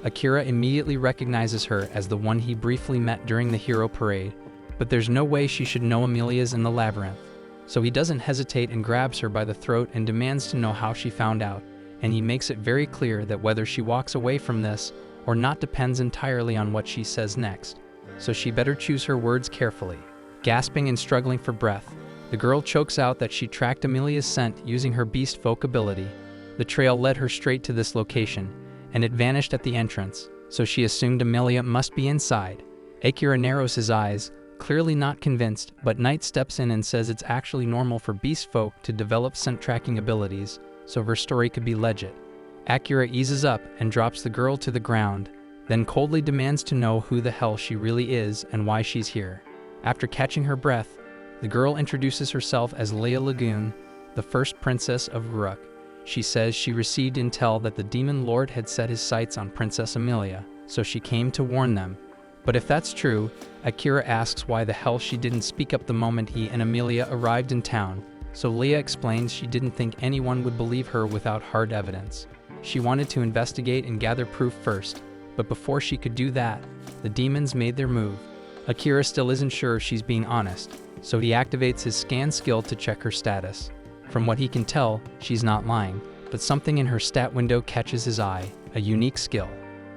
Akira immediately recognizes her as the one he briefly met during the hero parade, but there's no way she should know Amelia's in the labyrinth. So he doesn't hesitate and grabs her by the throat and demands to know how she found out, and he makes it very clear that whether she walks away from this or not depends entirely on what she says next, so she better choose her words carefully. Gasping and struggling for breath, the girl chokes out that she tracked Amelia's scent using her beast folk ability. The trail led her straight to this location, and it vanished at the entrance, so she assumed Amelia must be inside. Akira narrows his eyes, clearly not convinced, but Knight steps in and says it's actually normal for beast folk to develop scent tracking abilities, so her story could be legit. Akira eases up and drops the girl to the ground, then coldly demands to know who the hell she really is and why she's here. After catching her breath, the girl introduces herself as Leia Lagoon, the first princess of Uruk. She says she received intel that the demon lord had set his sights on Princess Amelia, so she came to warn them. But if that's true, Akira asks why the hell she didn't speak up the moment he and Amelia arrived in town, so Leia explains she didn't think anyone would believe her without hard evidence. She wanted to investigate and gather proof first, but before she could do that, the demons made their move. Akira still isn't sure she's being honest, so he activates his scan skill to check her status. From what he can tell, she's not lying, but something in her stat window catches his eye, a unique skill.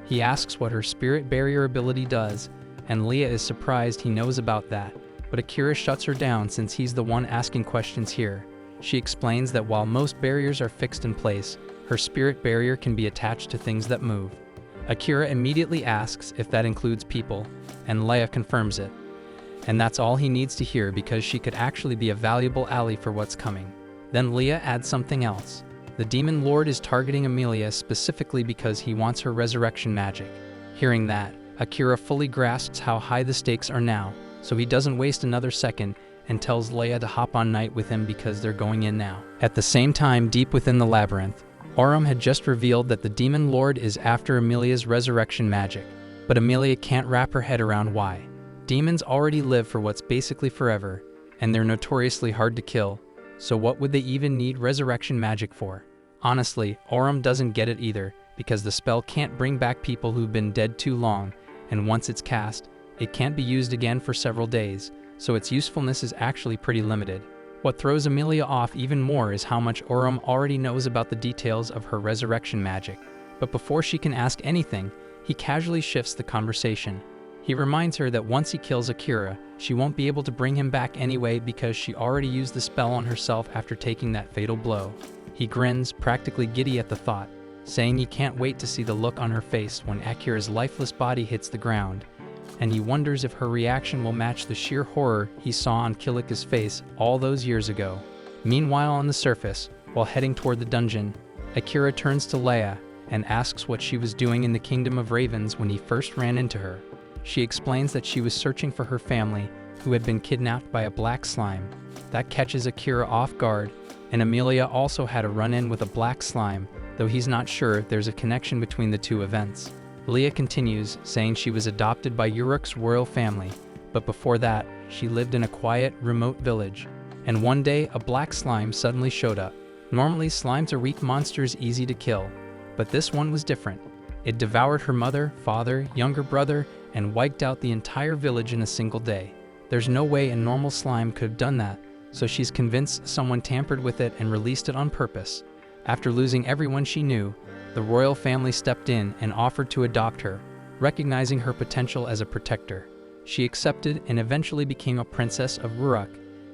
He asks what her spirit barrier ability does, and Leia is surprised he knows about that, but Akira shuts her down since he's the one asking questions here. She explains that while most barriers are fixed in place, her spirit barrier can be attached to things that move. Akira immediately asks if that includes people, and Leia confirms it. And that's all he needs to hear because she could actually be a valuable ally for what's coming. Then Leia adds something else. The demon lord is targeting Amelia specifically because he wants her resurrection magic. Hearing that, Akira fully grasps how high the stakes are now, so he doesn't waste another second and tells Leia to hop on Knight with him because they're going in now. At the same time, deep within the labyrinth, Aurum had just revealed that the demon lord is after Amelia's resurrection magic, but Amelia can't wrap her head around why. Demons already live for what's basically forever, and they're notoriously hard to kill, so what would they even need resurrection magic for? Honestly, Aurum doesn't get it either, because the spell can't bring back people who've been dead too long, and once it's cast, it can't be used again for several days, so its usefulness is actually pretty limited. What throws Amelia off even more is how much Aurum already knows about the details of her resurrection magic, but before she can ask anything, he casually shifts the conversation. He reminds her that once he kills Akira, she won't be able to bring him back anyway because she already used the spell on herself after taking that fatal blow. He grins, practically giddy at the thought, saying he can't wait to see the look on her face when Akira's lifeless body hits the ground, and he wonders if her reaction will match the sheer horror he saw on Kilika's face all those years ago. Meanwhile, on the surface, while heading toward the dungeon, Akira turns to Leia and asks what she was doing in the Kingdom of Ravens when he first ran into her. She explains that she was searching for her family, who had been kidnapped by a black slime. That catches Akira off guard, and Amelia also had a run-in with a black slime, though he's not sure if there's a connection between the two events. Leia continues, saying she was adopted by Uruk's royal family, but before that, she lived in a quiet, remote village. And one day, a black slime suddenly showed up. Normally, slimes are weak monsters easy to kill, but this one was different. It devoured her mother, father, younger brother, and wiped out the entire village in a single day. There's no way a normal slime could have done that, so she's convinced someone tampered with it and released it on purpose. After losing everyone she knew, the royal family stepped in and offered to adopt her, recognizing her potential as a protector. She accepted and eventually became a princess of Uruk,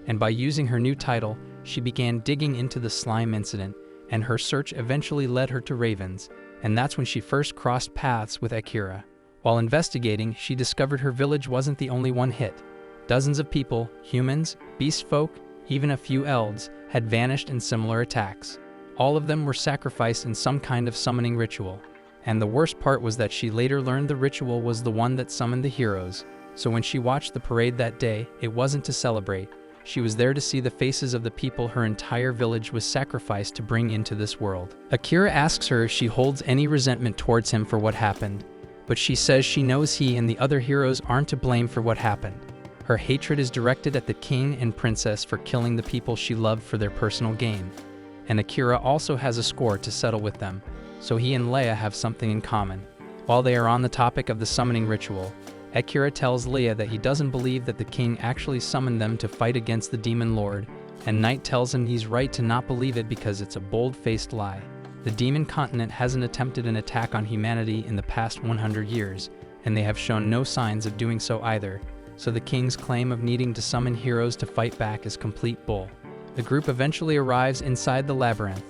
and by using her new title, she began digging into the slime incident, and her search eventually led her to Ravens, and that's when she first crossed paths with Akira. While investigating, she discovered her village wasn't the only one hit. Dozens of people, humans, beast folk, even a few elves, had vanished in similar attacks. All of them were sacrificed in some kind of summoning ritual. And the worst part was that she later learned the ritual was the one that summoned the heroes. So when she watched the parade that day, it wasn't to celebrate. She was there to see the faces of the people her entire village was sacrificed to bring into this world. Akira asks her if she holds any resentment towards him for what happened, but she says she knows he and the other heroes aren't to blame for what happened. Her hatred is directed at the king and princess for killing the people she loved for their personal gain. And Akira also has a score to settle with them, so he and Leia have something in common. While they are on the topic of the summoning ritual, Akira tells Leia that he doesn't believe that the king actually summoned them to fight against the demon lord, and Knight tells him he's right to not believe it because it's a bold-faced lie. The demon continent hasn't attempted an attack on humanity in the past 100 years, and they have shown no signs of doing so either, so the king's claim of needing to summon heroes to fight back is complete bull. The group eventually arrives inside the labyrinth,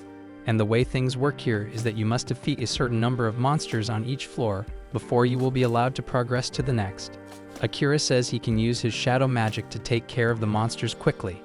and the way things work here is that you must defeat a certain number of monsters on each floor before you will be allowed to progress to the next. Akira says he can use his shadow magic to take care of the monsters quickly,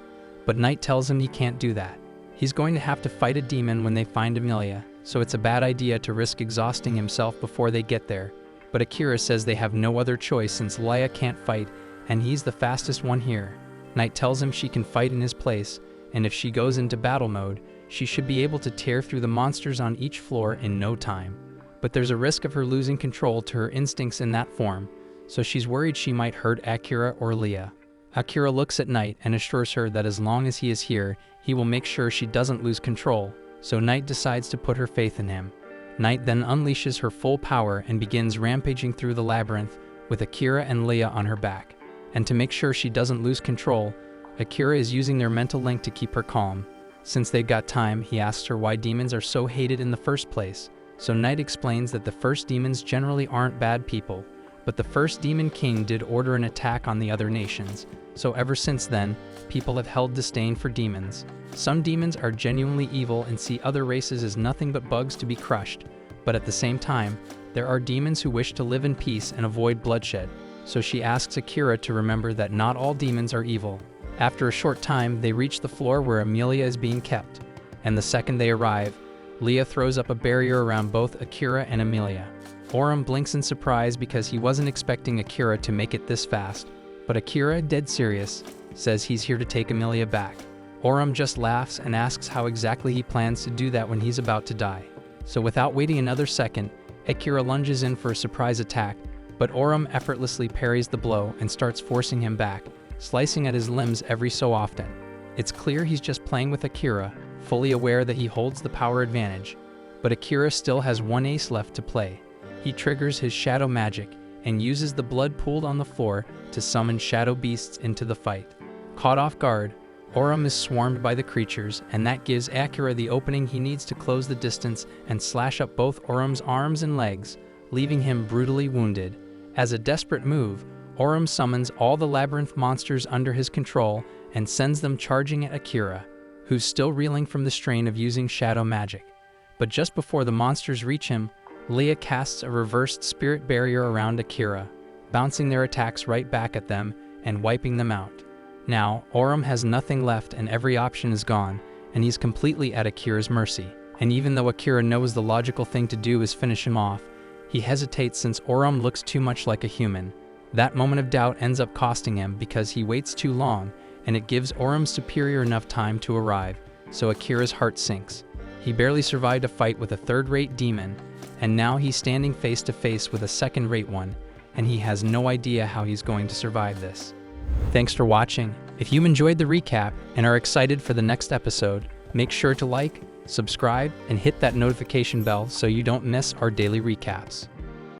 but Knight tells him he can't do that. He's going to have to fight a demon when they find Emilia, so it's a bad idea to risk exhausting himself before they get there. But Akira says they have no other choice since Leia can't fight, and he's the fastest one here. Knight tells him she can fight in his place, and if she goes into battle mode, she should be able to tear through the monsters on each floor in no time. But there's a risk of her losing control to her instincts in that form, so she's worried she might hurt Akira or Leia. Akira looks at Knight and assures her that as long as he is here, he will make sure she doesn't lose control, so Knight decides to put her faith in him. Knight then unleashes her full power and begins rampaging through the labyrinth with Akira and Leia on her back. And to make sure she doesn't lose control, Akira is using their mental link to keep her calm. Since they've got time, he asks her why demons are so hated in the first place. So Knight explains that the first demons generally aren't bad people, but the first demon king did order an attack on the other nations, so ever since then, people have held disdain for demons. Some demons are genuinely evil and see other races as nothing but bugs to be crushed, but at the same time, there are demons who wish to live in peace and avoid bloodshed, so she asks Akira to remember that not all demons are evil. After a short time, they reach the floor where Emilia is being kept, and the second they arrive, Leia throws up a barrier around both Akira and Emilia. Oram blinks in surprise because he wasn't expecting Akira to make it this fast, but Akira, dead serious, says he's here to take Emilia back. Oram just laughs and asks how exactly he plans to do that when he's about to die. So without waiting another second, Akira lunges in for a surprise attack, but Oram effortlessly parries the blow and starts forcing him back, slicing at his limbs every so often. It's clear he's just playing with Akira, fully aware that he holds the power advantage, but Akira still has one ace left to play. He triggers his shadow magic and uses the blood pooled on the floor to summon shadow beasts into the fight. Caught off guard, Oram is swarmed by the creatures, and that gives Akira the opening he needs to close the distance and slash up both Oram's arms and legs, leaving him brutally wounded. As a desperate move, Oram summons all the labyrinth monsters under his control and sends them charging at Akira, who's still reeling from the strain of using shadow magic. But just before the monsters reach him, Leia casts a reversed spirit barrier around Akira, bouncing their attacks right back at them and wiping them out. Now, Oram has nothing left and every option is gone, and he's completely at Akira's mercy. And even though Akira knows the logical thing to do is finish him off, he hesitates since Oram looks too much like a human. That moment of doubt ends up costing him because he waits too long, and it gives Oram superior enough time to arrive, so Akira's heart sinks. He barely survived a fight with a third-rate demon, and now he's standing face to face with a second-rate one, and he has no idea how he's going to survive this. Thanks for watching. If you enjoyed the recap and are excited for the next episode, make sure to like, subscribe, and hit that notification bell so you don't miss our daily recaps.